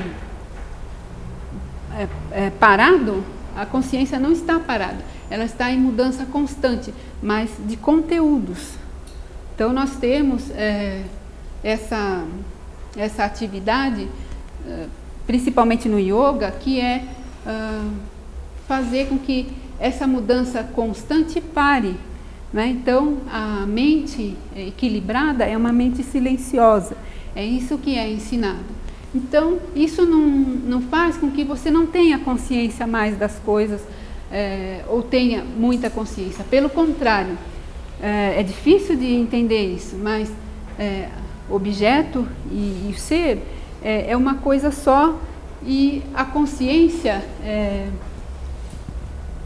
parado, a consciência não está parada, ela está em mudança constante, mas de conteúdos. Então nós temos essa atividade, principalmente no yoga, que é fazer com que essa mudança constante pare. Né? Então, a mente equilibrada é uma mente silenciosa. É isso que é ensinado. Então, isso não faz com que você não tenha consciência mais das coisas, ou tenha muita consciência. Pelo contrário, é difícil de entender isso, mas objeto e ser é uma coisa só, e a consciência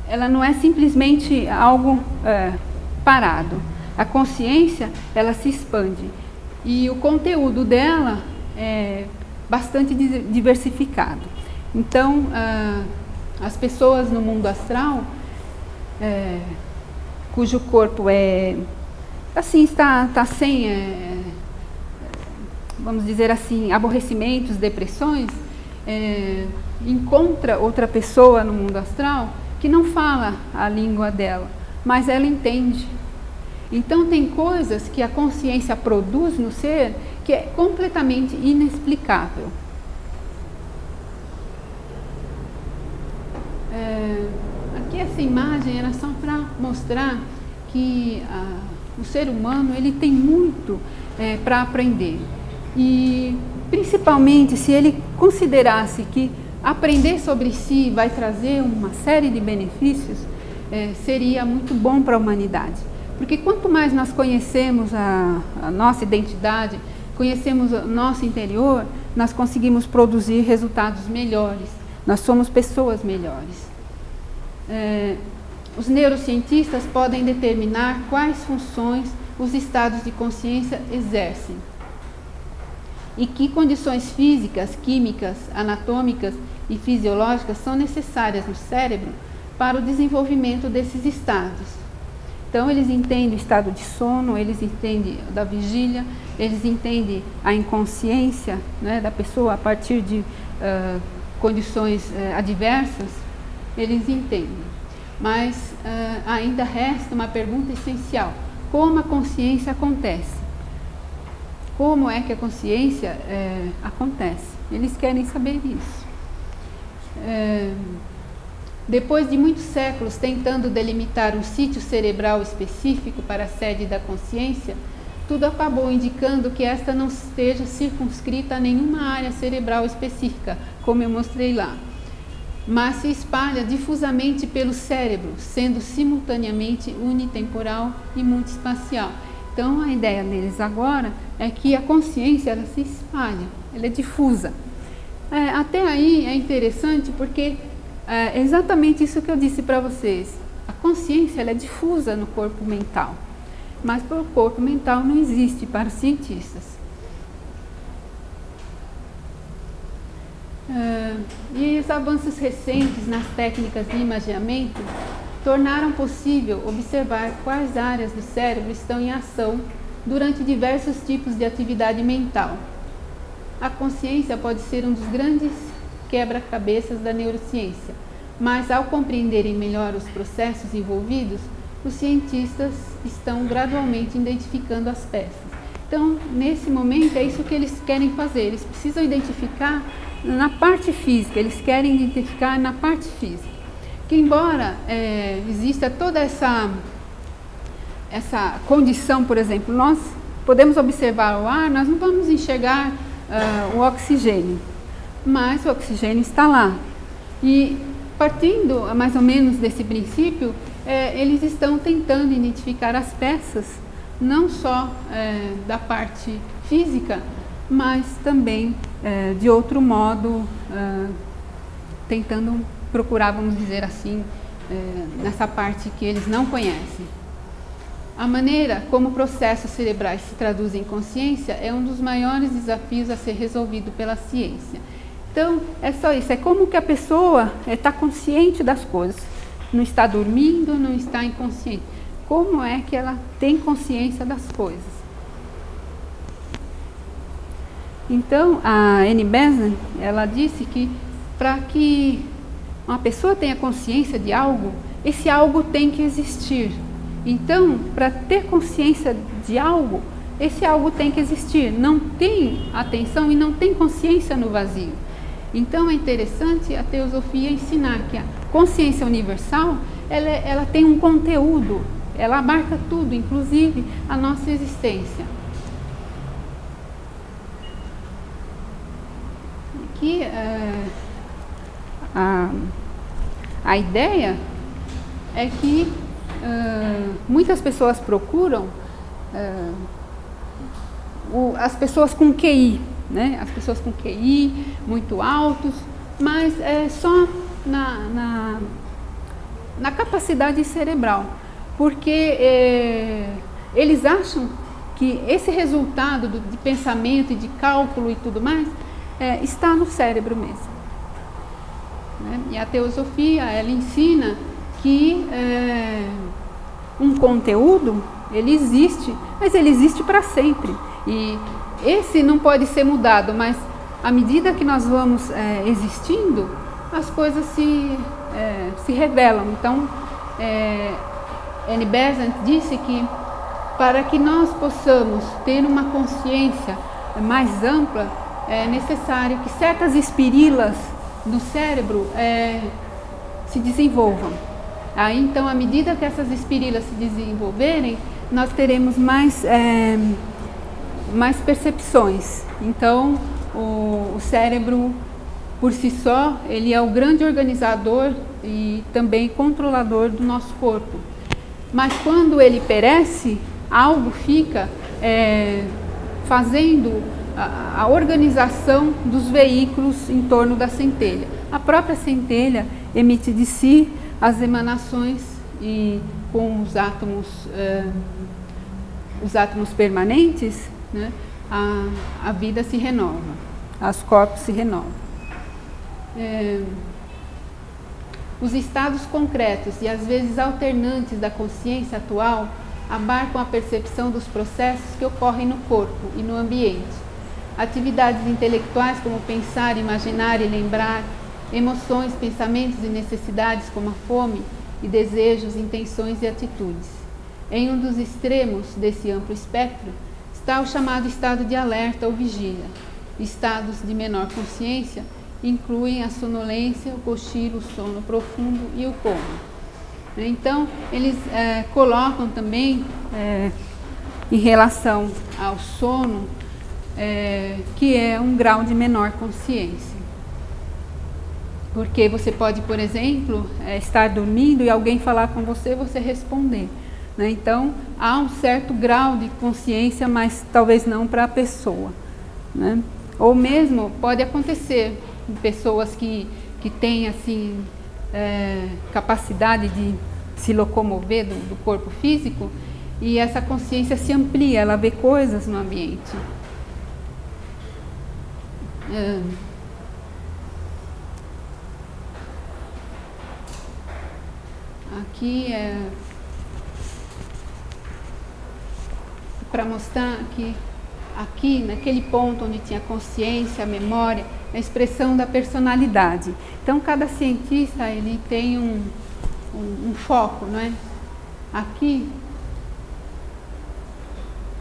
ela não é simplesmente algo parado. A consciência, ela se expande e o conteúdo dela é bastante diversificado. Então, as pessoas no mundo astral, cujo corpo assim, está sem, vamos dizer assim, aborrecimentos, depressões, encontra outra pessoa no mundo astral que não fala a língua dela, mas ela entende. Então tem coisas que a consciência produz no ser que é completamente inexplicável. Aqui essa imagem era só para mostrar que o ser humano ele tem muito para aprender. E principalmente se ele considerasse que aprender sobre si vai trazer uma série de benefícios, seria muito bom para a humanidade. Porque quanto mais nós conhecemos a nossa identidade, conhecemos o nosso interior, nós conseguimos produzir resultados melhores. Nós somos pessoas melhores. Os neurocientistas podem determinar quais funções os estados de consciência exercem e que condições físicas, químicas, anatômicas e fisiológicas são necessárias no cérebro para o desenvolvimento desses estados. Então, eles entendem o estado de sono, eles entendem da vigília, eles entendem a inconsciência, né, da pessoa a partir de condições adversas, eles entendem. Mas ainda resta uma pergunta essencial: como a consciência acontece? Como é que a consciência acontece? Eles querem saber isso. Depois de muitos séculos tentando delimitar um sítio cerebral específico para a sede da consciência, tudo acabou indicando que esta não esteja circunscrita a nenhuma área cerebral específica, como eu mostrei lá, mas se espalha difusamente pelo cérebro, sendo simultaneamente unitemporal e multiespacial. Então, a ideia deles agora é que a consciência ela se espalha, ela é difusa. Até aí é interessante porque é exatamente isso que eu disse para vocês. A consciência ela é difusa no corpo mental, mas para o corpo mental não existe para os cientistas. E os avanços recentes nas técnicas de imageamento tornaram possível observar quais áreas do cérebro estão em ação durante diversos tipos de atividade mental. A consciência pode ser um dos grandes quebra-cabeças da neurociência, mas ao compreenderem melhor os processos envolvidos, os cientistas estão gradualmente identificando as peças. Então, nesse momento, é isso que eles querem fazer. Eles precisam identificar na parte física, eles querem identificar na parte física. Que embora exista toda essa condição, por exemplo, nós podemos observar o ar, nós não vamos enxergar o oxigênio, mas o oxigênio está lá. E partindo mais ou menos desse princípio, eles estão tentando identificar as peças, não só da parte física, mas também de outro modo, tentando procurar, vamos dizer assim, nessa parte que eles não conhecem. A maneira como processos cerebrais se traduzem em consciência é um dos maiores desafios a ser resolvido pela ciência. Então, é só isso, é como que a pessoa está consciente das coisas, não está dormindo, não está inconsciente. Como é que ela tem consciência das coisas? Então, a Annie Besant, ela disse que para que uma pessoa tenha consciência de algo, esse algo tem que existir. Então, para ter consciência de algo, esse algo tem que existir. Não tem atenção e não tem consciência no vazio. Então, é interessante a teosofia ensinar que a consciência universal, ela tem um conteúdo, ela abarca tudo, inclusive a nossa existência. Aqui, a ideia é que muitas pessoas procuram as pessoas com QI, né? As pessoas com QI muito altos, mas é só na capacidade cerebral, porque eles acham que esse resultado de pensamento e de cálculo e tudo mais está no cérebro mesmo. Né? E a teosofia, ela ensina que um conteúdo, ele existe, mas ele existe para sempre. E esse não pode ser mudado, mas à medida que nós vamos existindo, as coisas se revelam. Então, Annie Besant disse que para que nós possamos ter uma consciência mais ampla, é necessário que certas espirilas do cérebro se desenvolvam. Aí, então, à medida que essas espirilas se desenvolverem, nós teremos mais percepções. Então, o cérebro por si só, ele é o grande organizador e também controlador do nosso corpo. Mas quando ele perece, algo fica fazendo a organização dos veículos em torno da centelha. A própria centelha emite de si as emanações e com os átomos permanentes, né, a vida se renova, os corpos se renovam. Os estados concretos e às vezes alternantes da consciência atual abarcam a percepção dos processos que ocorrem no corpo e no ambiente. Atividades intelectuais como pensar, imaginar e lembrar, emoções, pensamentos e necessidades como a fome e desejos, intenções e atitudes. Em um dos extremos desse amplo espectro está o chamado estado de alerta ou vigília. Estados de menor consciência incluem a sonolência, o cochilo, o sono profundo e o coma. Então, eles colocam também, em relação ao sono, que é um grau de menor consciência. Porque você pode, por exemplo, estar dormindo e alguém falar com você, você responder. Né? Então, há um certo grau de consciência, mas talvez não para a pessoa. Né? Ou mesmo pode acontecer em pessoas que têm assim, capacidade de se locomover do corpo físico, e essa consciência se amplia, ela vê coisas no ambiente. Aqui para mostrar que aqui, naquele ponto onde tinha consciência, a memória, a expressão da personalidade. Então, cada cientista ele tem um foco, não é? Aqui,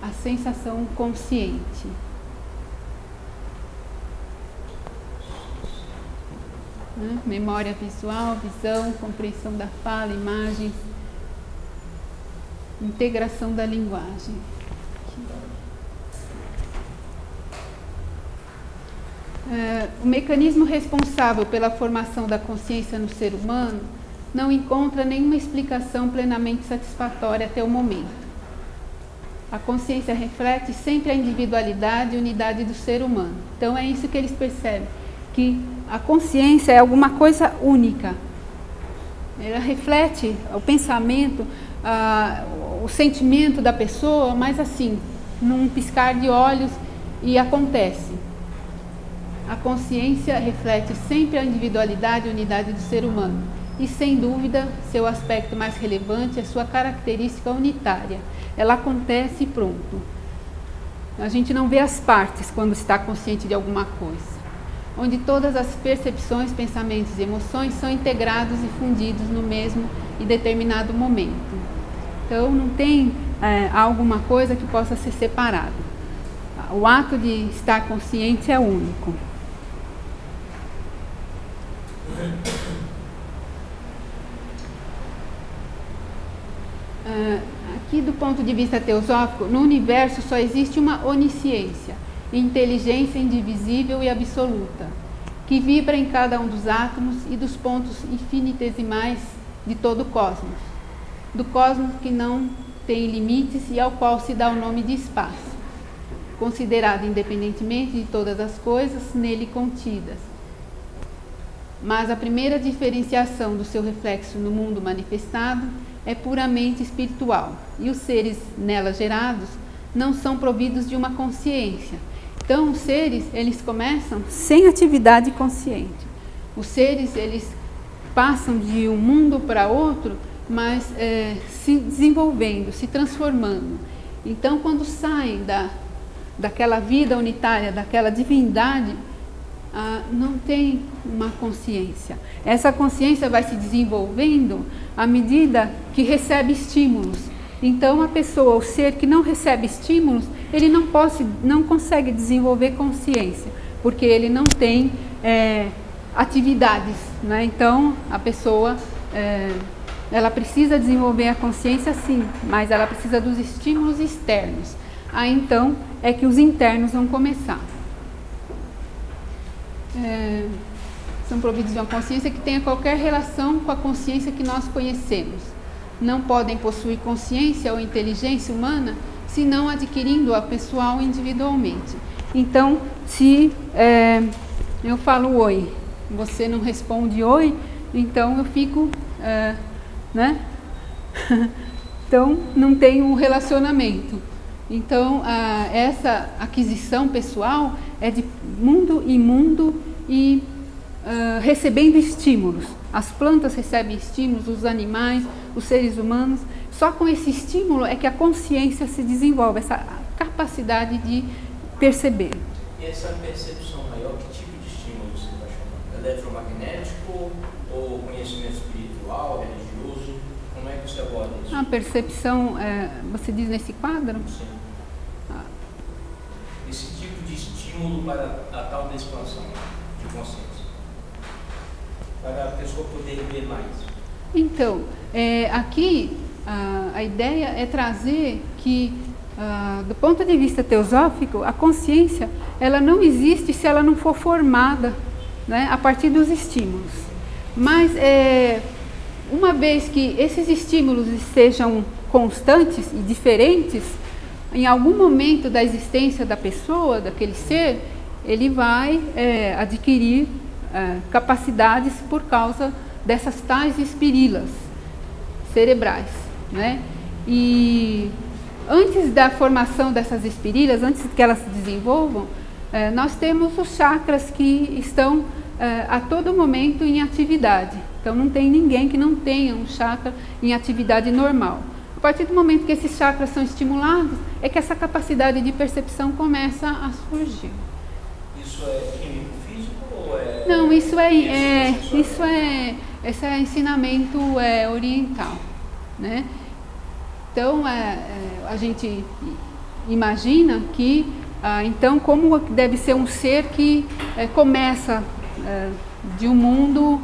a sensação consciente. Né? Memória visual, visão, compreensão da fala, imagens, integração da linguagem. O mecanismo responsável pela formação da consciência no ser humano não encontra nenhuma explicação plenamente satisfatória até o momento. A consciência reflete sempre a individualidade e unidade do ser humano. Então é isso que eles percebem, que a consciência é alguma coisa única. Ela reflete o pensamento, o sentimento da pessoa, mas assim, num piscar de olhos, e acontece. A consciência reflete sempre a individualidade e unidade do ser humano. E, sem dúvida, seu aspecto mais relevante é sua característica unitária. Ela acontece e pronto. A gente não vê as partes quando está consciente de alguma coisa. Onde todas as percepções, pensamentos e emoções são integrados e fundidos no mesmo e determinado momento. Então, não tem alguma coisa que possa ser separado. O ato de estar consciente é único. Aqui, do ponto de vista teosófico, no universo só existe uma onisciência, inteligência indivisível e absoluta, que vibra em cada um dos átomos e dos pontos infinitesimais de todo o cosmos, do cosmos que não tem limites e ao qual se dá o nome de espaço, considerado independentemente de todas as coisas nele contidas. Mas a primeira diferenciação do seu reflexo no mundo manifestado é puramente espiritual, e os seres nela gerados não são providos de uma consciência. Então, os seres, eles começam sem atividade consciente. Os seres, eles passam de um mundo para outro, mas se desenvolvendo, se transformando. Então, quando saem daquela vida unitária, daquela divindade, não tem uma consciência. Essa consciência vai se desenvolvendo à medida que recebe estímulos. Então, a pessoa, o ser que não recebe estímulos, ele não consegue desenvolver consciência, porque ele não tem atividades. Né? Então, a pessoa, ela precisa desenvolver a consciência sim, mas ela precisa dos estímulos externos. Aí, então, é que os internos vão começar. são providos de uma consciência que tenha qualquer relação com a consciência que nós conhecemos. Não podem possuir consciência ou inteligência humana, senão adquirindo-a pessoal individualmente. Então, se eu falo oi, você não responde oi, então eu fico, né? Então, não tem um relacionamento. Então, essa aquisição pessoal é de mundo em mundo e recebendo estímulos. As plantas recebem estímulos, os animais, os seres humanos. Só com esse estímulo é que a consciência se desenvolve, essa capacidade de perceber. E essa percepção maior, que tipo de estímulo você está chamando? Eletromagnético ou conhecimento espiritual, religioso? Como é que você aborda isso? A percepção, você diz nesse quadro? Sim. Esse tipo de estímulo para a tal da expansão de consciência. Para a pessoa poder ver mais. Então, aqui a ideia é trazer que, do ponto de vista teosófico, a consciência ela não existe se ela não for formada, né, a partir dos estímulos. Mas, uma vez que esses estímulos sejam constantes e diferentes, em algum momento da existência da pessoa, daquele ser, ele vai adquirir capacidades por causa dessas tais espirilas cerebrais, né? E antes da formação dessas espirilas, antes que elas se desenvolvam, nós temos os chakras que estão a todo momento em atividade. Então não tem ninguém que não tenha um chakra em atividade normal. A partir do momento que esses chakras são estimulados, é que essa capacidade de percepção começa a surgir. Isso é químico físico ou é... Não, esse é ensinamento oriental, né? Então, a gente imagina que, então, como deve ser um ser que começa de um mundo,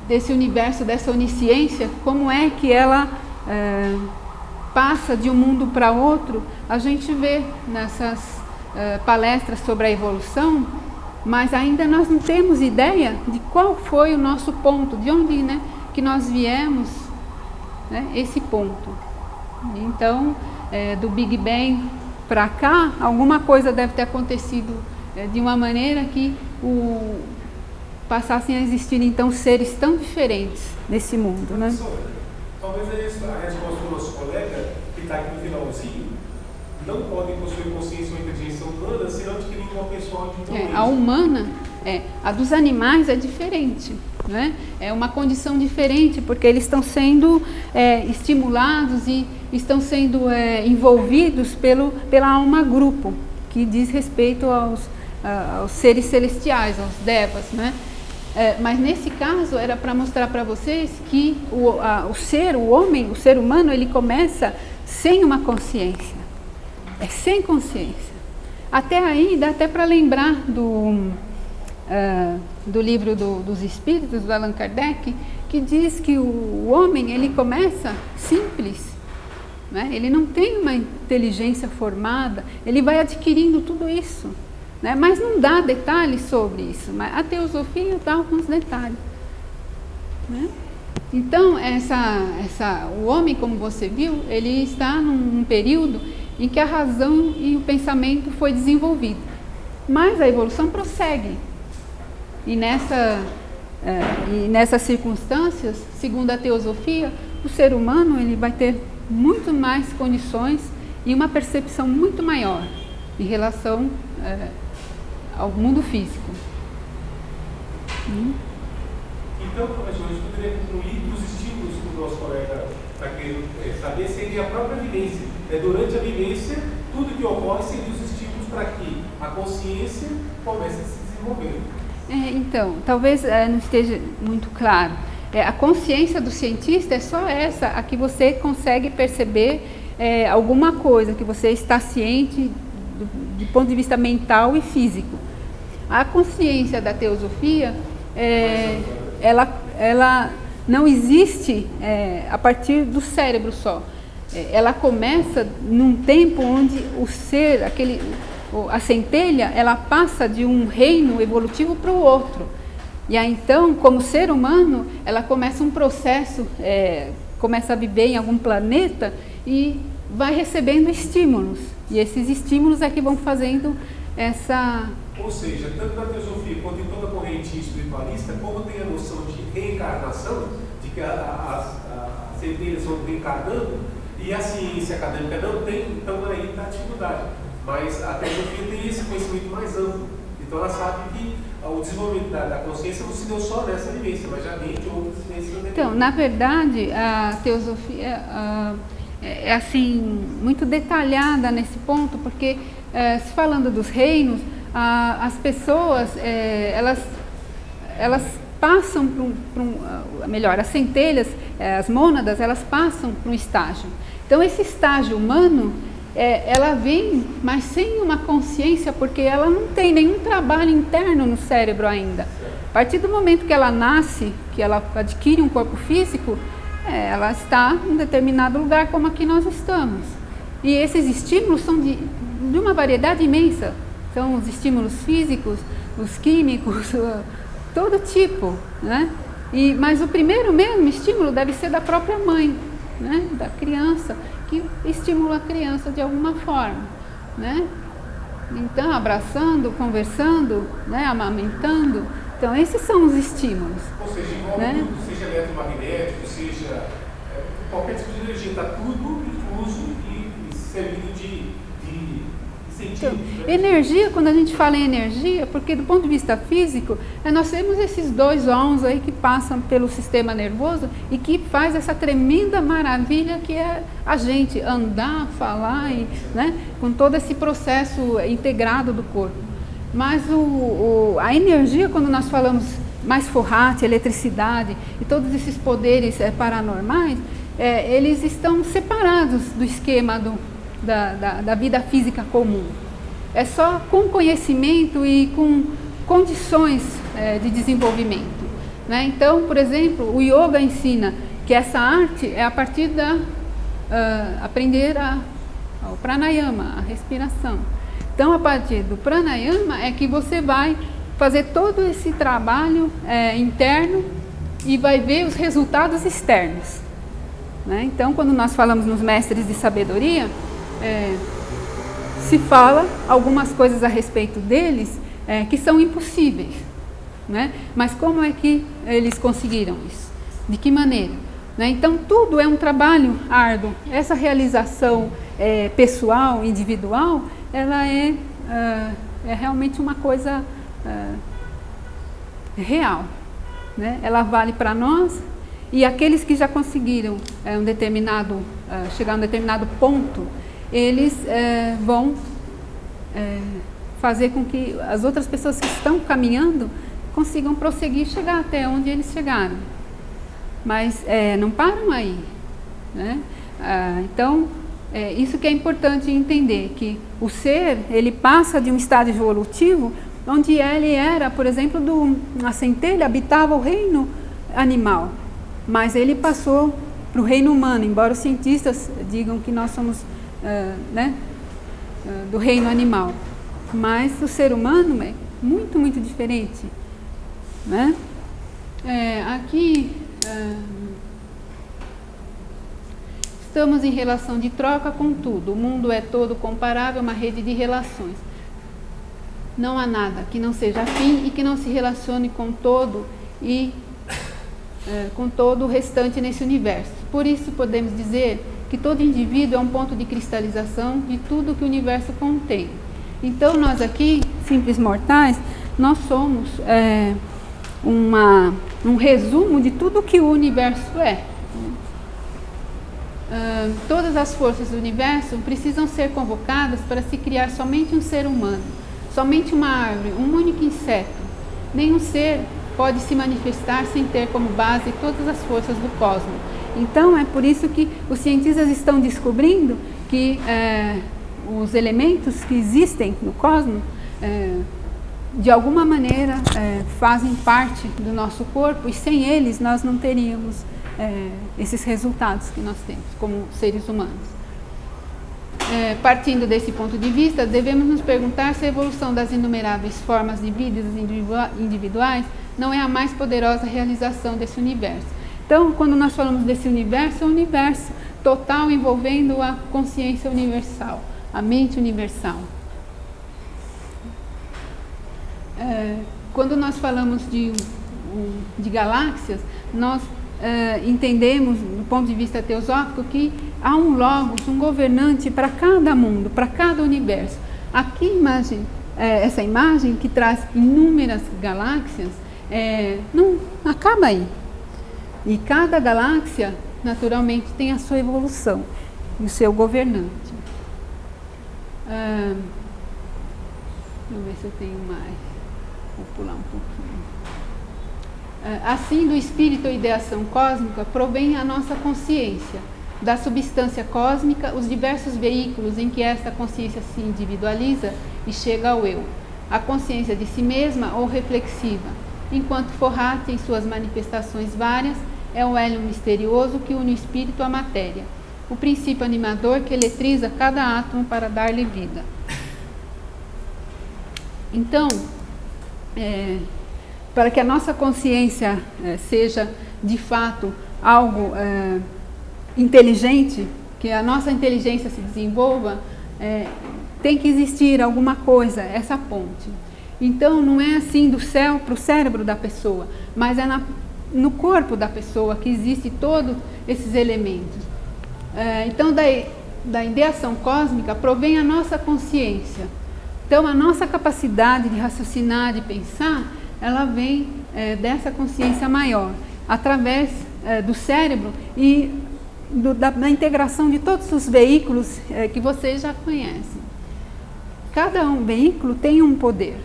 desse universo, dessa onisciência, como é que ela passa de um mundo para outro, a gente vê nessas palestras sobre a evolução, mas ainda nós não temos ideia de qual foi o nosso ponto, de onde, né, que nós viemos, né, esse ponto. Então, do Big Bang para cá, alguma coisa deve ter acontecido de uma maneira que passassem a existir então seres tão diferentes nesse mundo, né? Talvez a resposta do nosso colega, que está aqui no finalzinho, não podem possuir consciência ou inteligência humana se não adquirindo uma pessoa individualmente. A humana, a dos animais é diferente, né? É uma condição diferente, porque eles estão sendo estimulados e estão sendo envolvidos pela alma grupo, que diz respeito aos seres celestiais, aos devas, né? Mas nesse caso era para mostrar para vocês que o ser humano, ele começa sem uma consciência. Sem consciência. Até aí dá até para lembrar do livro dos Espíritos, do Allan Kardec, que diz que o homem, ele começa simples, né? Ele não tem uma inteligência formada, ele vai adquirindo tudo isso, né? Mas não dá detalhes sobre isso, mas a teosofia dá alguns detalhes, né? Então, o homem, como você viu, ele está num período em que a razão e o pensamento foi desenvolvido. Mas a evolução prossegue. E nessas circunstâncias, segundo a teosofia, o ser humano ele vai ter muito mais condições e uma percepção muito maior em relação ao mundo físico. Então, professor, a gente poderia concluir que os estímulos que o nosso colega está querendo saber seria a própria vivência. Durante a vivência, tudo que ocorre seria os estímulos para que a consciência comece a se desenvolver. Então, talvez não esteja muito claro. A consciência do cientista é só essa, a que você consegue perceber alguma coisa, que você está ciente do ponto de vista mental e físico. A consciência da teosofia, ela não existe a partir do cérebro só. Ela começa num tempo onde o ser, a centelha, ela passa de um reino evolutivo para o outro. E aí, então, como ser humano, ela começa um processo, começa a viver em algum planeta e vai recebendo estímulos. E esses estímulos é que vão fazendo essa... Ou seja, tanto na teosofia quanto em toda a corrente espiritualista, como tem a noção de reencarnação, de que as centelhas vão reencarnando, e a ciência acadêmica não tem, então aí está a dificuldade. Mas a teosofia tem esse conhecimento mais amplo. Então ela sabe que o desenvolvimento da consciência não se deu só nessa vivência, mas já vem de outras vivências também. Então, na verdade, a teosofia é assim, muito detalhada nesse ponto, porque se falando dos reinos, as pessoas, elas passam melhor, as centelhas, as mônadas, elas passam para um estágio. Então, esse estágio humano, ela vem, mas sem uma consciência, porque ela não tem nenhum trabalho interno no cérebro ainda. A partir do momento que ela nasce, que ela adquire um corpo físico, ela está em um determinado lugar, como aqui nós estamos. E esses estímulos são de uma variedade imensa. São os estímulos físicos, os químicos, todo tipo, né? Mas o primeiro mesmo estímulo deve ser da própria mãe, né? Da criança, que estimula a criança de alguma forma, né? Então, abraçando, conversando, né? Amamentando. Então, esses são os estímulos. Ou seja, igual tudo, seja eletromagnético, seja qualquer tipo de energia, está tudo difuso e servindo de sentido. Então, energia, quando a gente fala em energia, porque do ponto de vista físico, nós temos esses dois ônus aí que passam pelo sistema nervoso e que faz essa tremenda maravilha que é a gente andar, falar, né, com todo esse processo integrado do corpo. Mas a energia, quando nós falamos mais forrate, eletricidade e todos esses poderes paranormais, eles estão separados do esquema da vida física comum. É só com conhecimento e com condições de desenvolvimento, né? Então, por exemplo, o yoga ensina que essa arte é a partir da aprender o pranayama, a respiração. Então, a partir do pranayama é que você vai fazer todo esse trabalho interno e vai ver os resultados externos, né? Então, quando nós falamos nos mestres de sabedoria, se fala algumas coisas a respeito deles que são impossíveis, né? Mas como é que eles conseguiram isso? De que maneira? Né? Então, tudo é um trabalho árduo. Essa realização pessoal, individual, ela é realmente uma coisa real, né? Ela vale para nós, e aqueles que já conseguiram chegar a um determinado ponto, eles vão fazer com que as outras pessoas que estão caminhando consigam prosseguir e chegar até onde eles chegaram. Mas não param aí, né? Então, isso que é importante entender, que o ser, ele passa de um estágio evolutivo, onde ele era, por exemplo, a centelha habitava o reino animal, mas ele passou para o reino humano, embora os cientistas digam que nós somos do reino animal. Mas o ser humano é muito, muito diferente, né? Aqui estamos em relação de troca com tudo. O mundo é todo comparável a uma rede de relações. Não há nada que não seja afim e que não se relacione com todo com todo o restante nesse universo. Por isso podemos dizer que todo indivíduo é um ponto de cristalização de tudo que o universo contém. Então nós aqui, simples mortais, nós somos um resumo de tudo que o universo é. Todas as forças do universo precisam ser convocadas para se criar somente um ser humano, somente uma árvore, um único inseto. Nenhum ser pode se manifestar sem ter como base todas as forças do cosmos. Então, é por isso que os cientistas estão descobrindo que os elementos que existem no cosmos, de alguma maneira, fazem parte do nosso corpo, e sem eles nós não teríamos esses resultados que nós temos como seres humanos. partindo desse ponto de vista, devemos nos perguntar se a evolução das inumeráveis formas de vidas individuais não é a mais poderosa realização desse universo. Então, quando nós falamos desse universo, é um universo total envolvendo a consciência universal, a mente universal. Quando nós falamos de galáxias, nós entendemos, do ponto de vista teosófico, que há um logos, um governante para cada mundo, para cada universo. Aqui, essa imagem que traz inúmeras galáxias, não acaba aí. E cada galáxia, naturalmente, tem a sua evolução e o seu governante. Deixa eu ver se eu tenho mais. Vou pular um pouquinho. Assim, do espírito ou ideação cósmica provém a nossa consciência. Da substância cósmica, os diversos veículos em que esta consciência se individualiza e chega ao eu. A consciência de si mesma ou reflexiva, enquanto Forrati, em suas manifestações várias, é o hélio misterioso que une o espírito à matéria, o princípio animador que eletriza cada átomo para dar-lhe vida. Então, para que a nossa consciência seja de fato algo inteligente, que a nossa inteligência se desenvolva, tem que existir alguma coisa, essa ponte. Então não é assim do céu para o cérebro da pessoa, mas é no corpo da pessoa que existem todos esses elementos. Então da ideação cósmica provém a nossa consciência. Então a nossa capacidade de raciocinar, de pensar, ela vem dessa consciência maior, através do cérebro e da integração de todos os veículos que vocês já conhecem. Cada veículo tem um poder.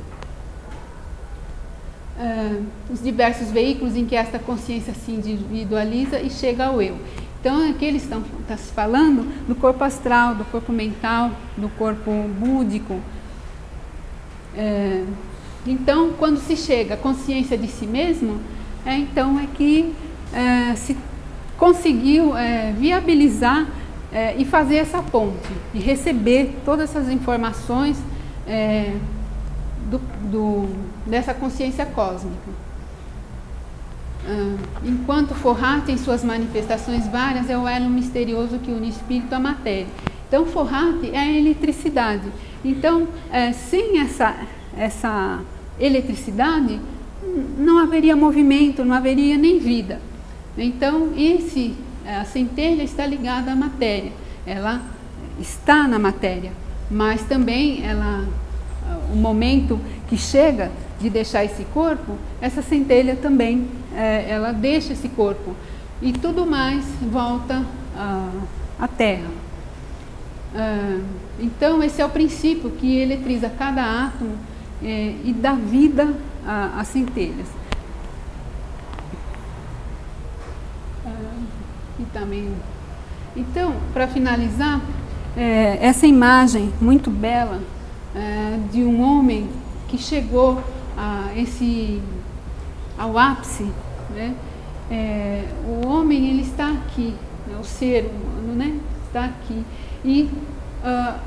Os diversos veículos em que esta consciência se individualiza e chega ao eu. Então aqui eles estão se falando do corpo astral, do corpo mental, do corpo búdico. Então, quando se chega à consciência de si mesmo, então é que se conseguiu viabilizar e fazer essa ponte, e receber todas essas informações dessa consciência cósmica. Enquanto Forrati, em suas manifestações várias, é o elo misterioso que une o espírito à matéria. Então, Forrati é a eletricidade. Então, sem essa eletricidade, não haveria movimento, não haveria nem vida. Então, a centelha está ligada à matéria, ela está na matéria, mas também o momento que chega de deixar esse corpo, essa centelha também, ela deixa esse corpo e tudo mais volta à Terra. Então, esse é o princípio que eletriza cada átomo e dá vida às centelhas. E também. Então, para finalizar, essa imagem muito bela de um homem que chegou ao ápice, né? O homem, ele está aqui, né? O ser humano, né? Está aqui e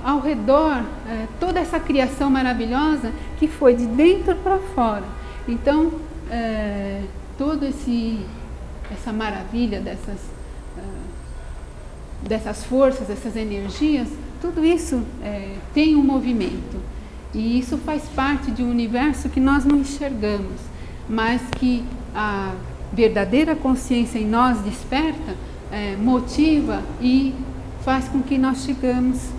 ao redor toda essa criação maravilhosa que foi de dentro para fora. Então toda essa maravilha dessas forças, dessas energias, tudo isso tem um movimento, e isso faz parte de um universo que nós não enxergamos, mas que a verdadeira consciência em nós desperta, motiva e faz com que nós cheguemos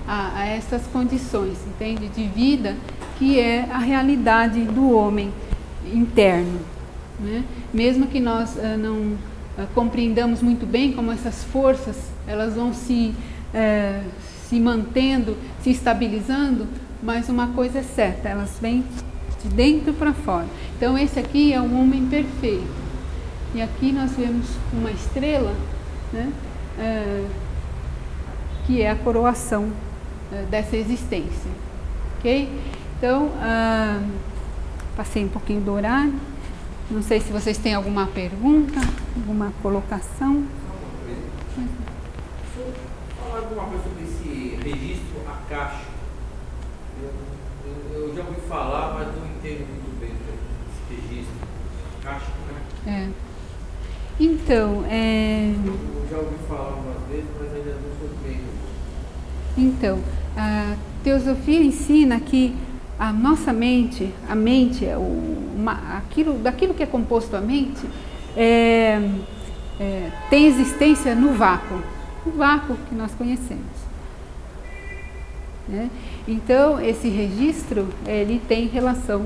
a essas condições, entende? De vida, que é a realidade do homem interno, né? Mesmo que nós não compreendamos muito bem como essas forças elas vão se mantendo, se estabilizando, mas uma coisa é certa, elas vêm de dentro para fora. Então esse aqui é um homem perfeito, e aqui nós vemos uma estrela, né? Que é a coroação dessa existência, ok? Então, passei um pouquinho do horário, não sei se vocês têm alguma pergunta, alguma colocação. Deixa eu falar alguma registro acástico. Eu já ouvi falar, mas não entendo muito bem esse registro acástico, né? Então, Eu já ouvi falar umas vezes, mas ainda não sou bem. Então, a teosofia ensina que a nossa mente, a mente, daquilo que é composto a mente, tem existência no vácuo que nós conhecemos. Né? Então, esse registro, ele tem relação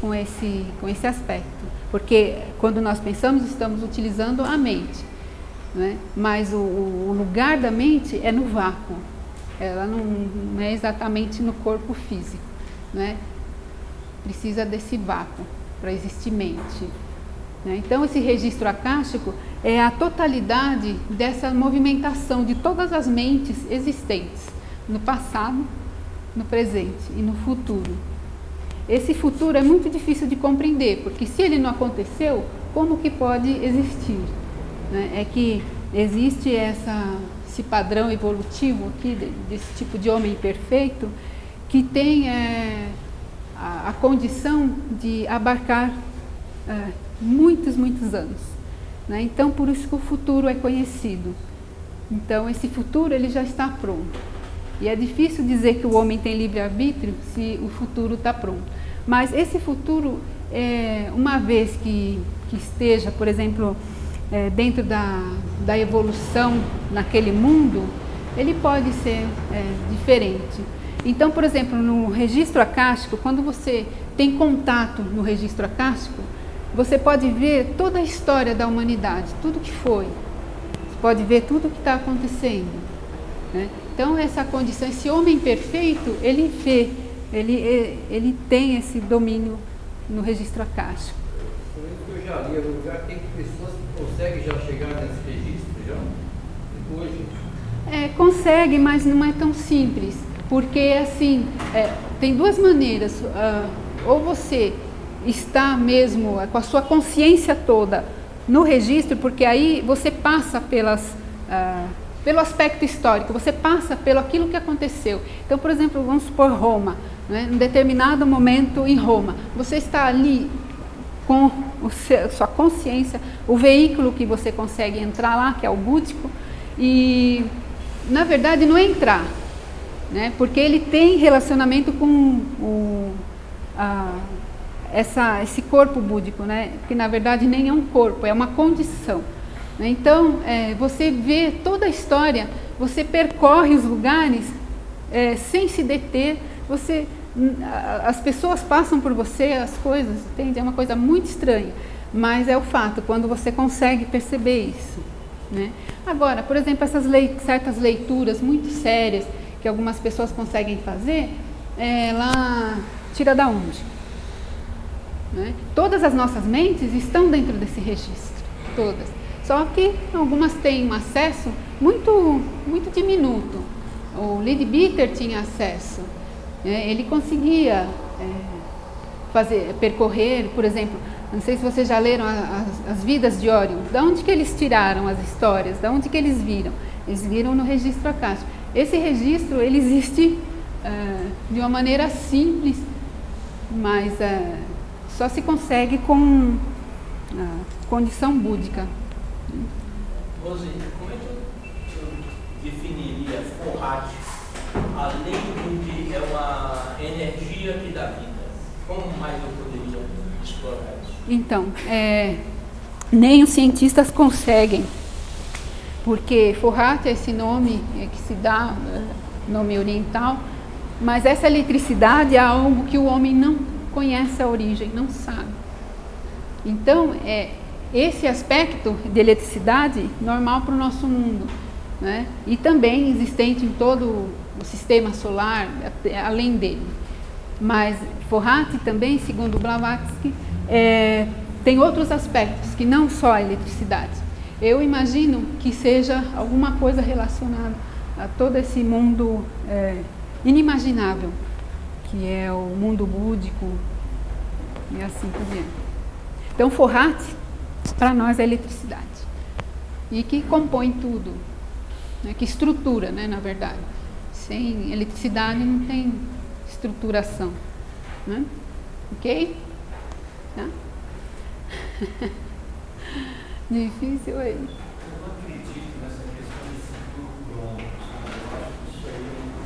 com esse aspecto, porque quando nós pensamos, estamos utilizando a mente, né? Mas o lugar da mente é no vácuo, ela não é exatamente no corpo físico, né? Precisa desse vácuo para existir mente, né? Então, esse registro acástico é a totalidade dessa movimentação de todas as mentes existentes, no passado, no presente e no futuro. Esse futuro é muito difícil de compreender, porque se ele não aconteceu, como que pode existir? Né? É que existe esse padrão evolutivo aqui, desse tipo de homem perfeito, que tem a condição de abarcar muitos anos. Né? Então, por isso que o futuro é conhecido. Então, esse futuro ele já está pronto. E é difícil dizer que o homem tem livre-arbítrio se o futuro está pronto. Mas esse futuro, uma vez que esteja, por exemplo, dentro da evolução naquele mundo, ele pode ser diferente. Então, por exemplo, no registro acástico, quando você tem contato no registro acástico, você pode ver toda a história da humanidade, tudo que foi. Você pode ver tudo o que está acontecendo. Né? Então, essa condição, esse homem perfeito, ele vê, ele tem esse domínio no registro acástico. Por isso que eu já li, já tem pessoas que conseguem já chegar nesse registro, já? Hoje? Consegue, mas não é tão simples, porque assim, tem duas maneiras, ou você está mesmo com a sua consciência toda no registro, porque aí você passa pelo aspecto histórico, você passa pelo aquilo que aconteceu. Então, por exemplo, vamos supor Roma, né? Em determinado momento em Roma, você está ali com sua consciência, o veículo que você consegue entrar lá, que é o búdico, e na verdade não é entrar, né? Porque ele tem relacionamento com esse corpo búdico, né? Que na verdade nem é um corpo, é uma condição. Então, você vê toda a história, você percorre os lugares sem se deter, as pessoas passam por você, as coisas, entende? É uma coisa muito estranha, mas é o fato, quando você consegue perceber isso. Né? Agora, por exemplo, certas leituras muito sérias que algumas pessoas conseguem fazer, ela tira da onde? Né? Todas as nossas mentes estão dentro desse registro, todas. Só que algumas têm um acesso muito diminuto. O Leadbeater tinha acesso. Ele conseguia percorrer, por exemplo, não sei se vocês já leram as vidas de Orion. De onde que eles tiraram as histórias? De onde que eles viram? Eles viram no registro acástico. Esse registro, ele existe de uma maneira simples, mas só se consegue com a condição búdica. Rose, como é que eu definiria Fohat, além do que é uma energia que dá vida? Como mais eu poderia explorar isso? Então, nem os cientistas conseguem, porque Fohat é esse nome que se dá, nome oriental, mas essa eletricidade é algo que o homem não conhece a origem, não sabe. Então, esse aspecto de eletricidade normal para o nosso mundo, né? E também existente em todo o sistema solar, além dele. Mas Fohat também, segundo Blavatsky, tem outros aspectos que não só a eletricidade. Eu imagino que seja alguma coisa relacionada a todo esse mundo inimaginável, que é o mundo búdico e assim por diante. Então, Fohat, para nós, é eletricidade. E que compõe tudo, né? Que estrutura, né, na verdade. Sem eletricidade não tem estruturação, né? Ok? Tá? Difícil aí. Eu não acredito nessa questão de futuro pronto. Eu acho que isso aí é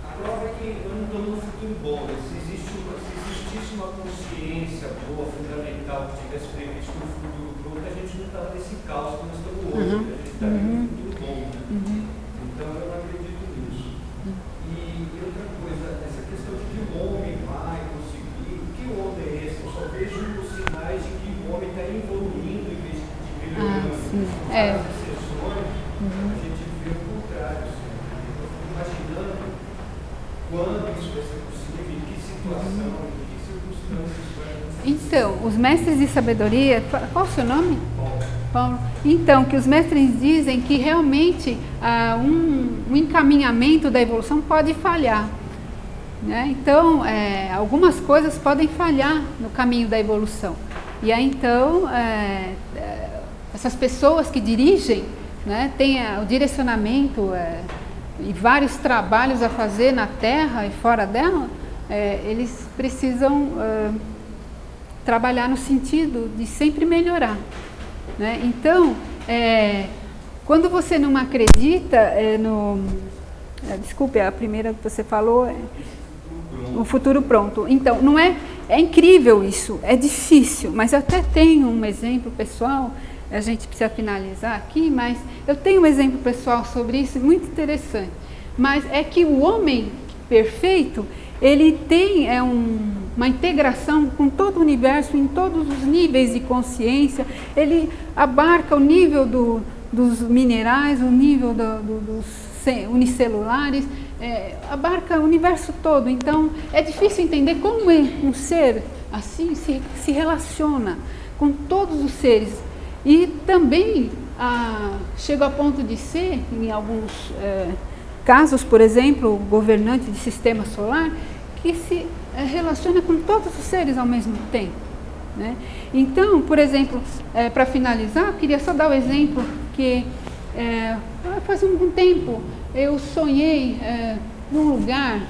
a prova é que eu não estou no futuro bom. Se existisse uma consciência boa, fundamental, que tivesse previsto um futuro pronto, a gente não estava nesse caos que nós estamos hoje. A gente estaria no futuro bom. Né? Então eu não acredito nisso. E outra coisa, essa questão de que o homem vai conseguir, que o homem é esse? Eu só vejo os sinais de que o homem está evoluindo em vez de melhorando. As exceções, a gente vê o contrário. Eu fico imaginando quando isso vai ser possível, em que situação, em que circunstâncias isso vai acontecer. Então, os mestres de sabedoria, qual o seu nome? Paulo. Então, que os mestres dizem que realmente um encaminhamento da evolução pode falhar, né? Então, algumas coisas podem falhar no caminho da evolução. E aí, então, essas pessoas que dirigem, né, têm o direcionamento e vários trabalhos a fazer na Terra e fora dela, eles precisam trabalhar no sentido de sempre melhorar. Né? Então, quando você não acredita desculpe, a primeira que você falou o futuro pronto. Então, não é incrível isso, é difícil, mas eu até tenho um exemplo pessoal, a gente precisa finalizar aqui, mas eu tenho um exemplo pessoal sobre isso, muito interessante. Mas é que o homem perfeito, ele tem uma integração com todo o universo, em todos os níveis de consciência, ele abarca o nível dos minerais, o nível dos unicelulares, abarca o universo todo. Então, é difícil entender como um ser assim se relaciona com todos os seres. E também chega a ponto de ser, em alguns casos, por exemplo, o governante de sistema solar, que se relaciona com todos os seres ao mesmo tempo. Né? Então, por exemplo, para finalizar, eu queria só dar o exemplo que faz um tempo eu sonhei num lugar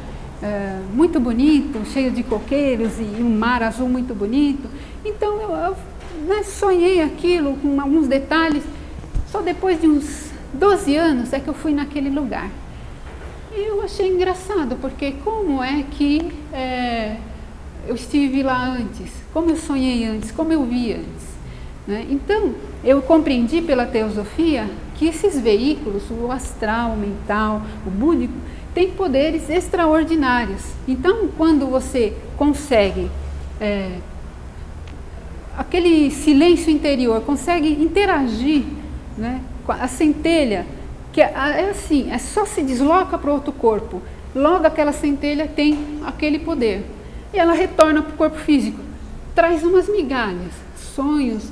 muito bonito, cheio de coqueiros e um mar azul muito bonito. Então, eu sonhei aquilo com alguns detalhes. Só depois de uns 12 anos é que eu fui naquele lugar. E eu achei engraçado, porque como é que eu estive lá antes? Como eu sonhei antes? Como eu vi antes? Né? Então, eu compreendi pela teosofia que esses veículos, o astral, o mental, o búdico, têm poderes extraordinários. Então, quando você consegue aquele silêncio interior, consegue interagir, né, com a centelha, que é assim, só se desloca para outro corpo, logo aquela centelha tem aquele poder, e ela retorna para o corpo físico, traz umas migalhas, sonhos,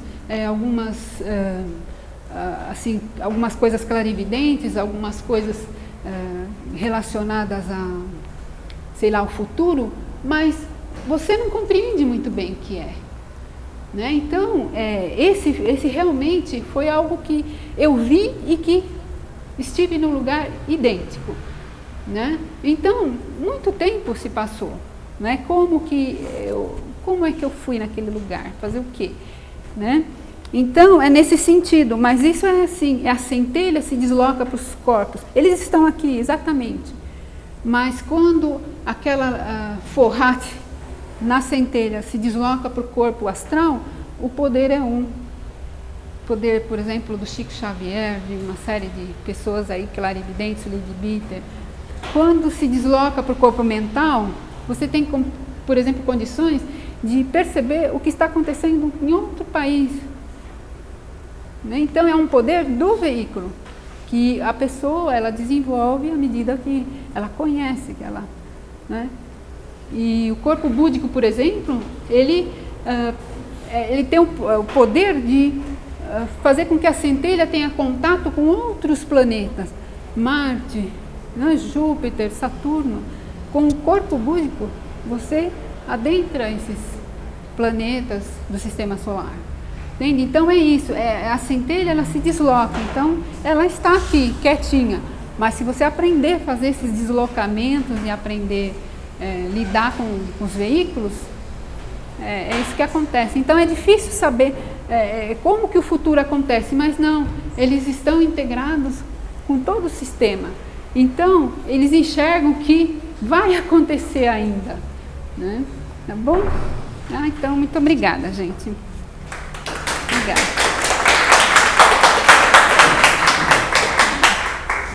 algumas coisas clarividentes, algumas coisas relacionadas ao futuro, mas você não compreende muito bem o que é. Né? Então, esse realmente foi algo que eu vi e que estive num lugar idêntico. Né? Então, muito tempo se passou. Né? Como é que eu fui naquele lugar? Fazer o quê? Né? Então, é nesse sentido, mas isso é assim, a centelha se desloca para os corpos. Eles estão aqui, exatamente. Mas quando aquela forrate na centelha se desloca para o corpo astral, o poder é um. O poder, por exemplo, do Chico Xavier, de uma série de pessoas aí, clarividentes, Lady Bitter. Quando se desloca para o corpo mental, você tem, por exemplo, condições de perceber o que está acontecendo em outro país. Então, é um poder do veículo, que a pessoa ela desenvolve à medida que ela conhece, que ela, né? E o corpo búdico, por exemplo, ele tem o poder de fazer com que a centelha tenha contato com outros planetas, Marte, né, Júpiter, Saturno. Com o corpo búdico, você adentra esses planetas do sistema solar. Entende? Então é isso, a centelha ela se desloca, então ela está aqui, quietinha, Mas se você aprender a fazer esses deslocamentos e aprender lidar com os veículos, é isso que acontece. Então é difícil saber como que o futuro acontece, mas não, eles estão integrados com todo o sistema. Então, eles enxergam que vai acontecer ainda, né? Tá bom? Então, muito obrigada, gente. Obrigada.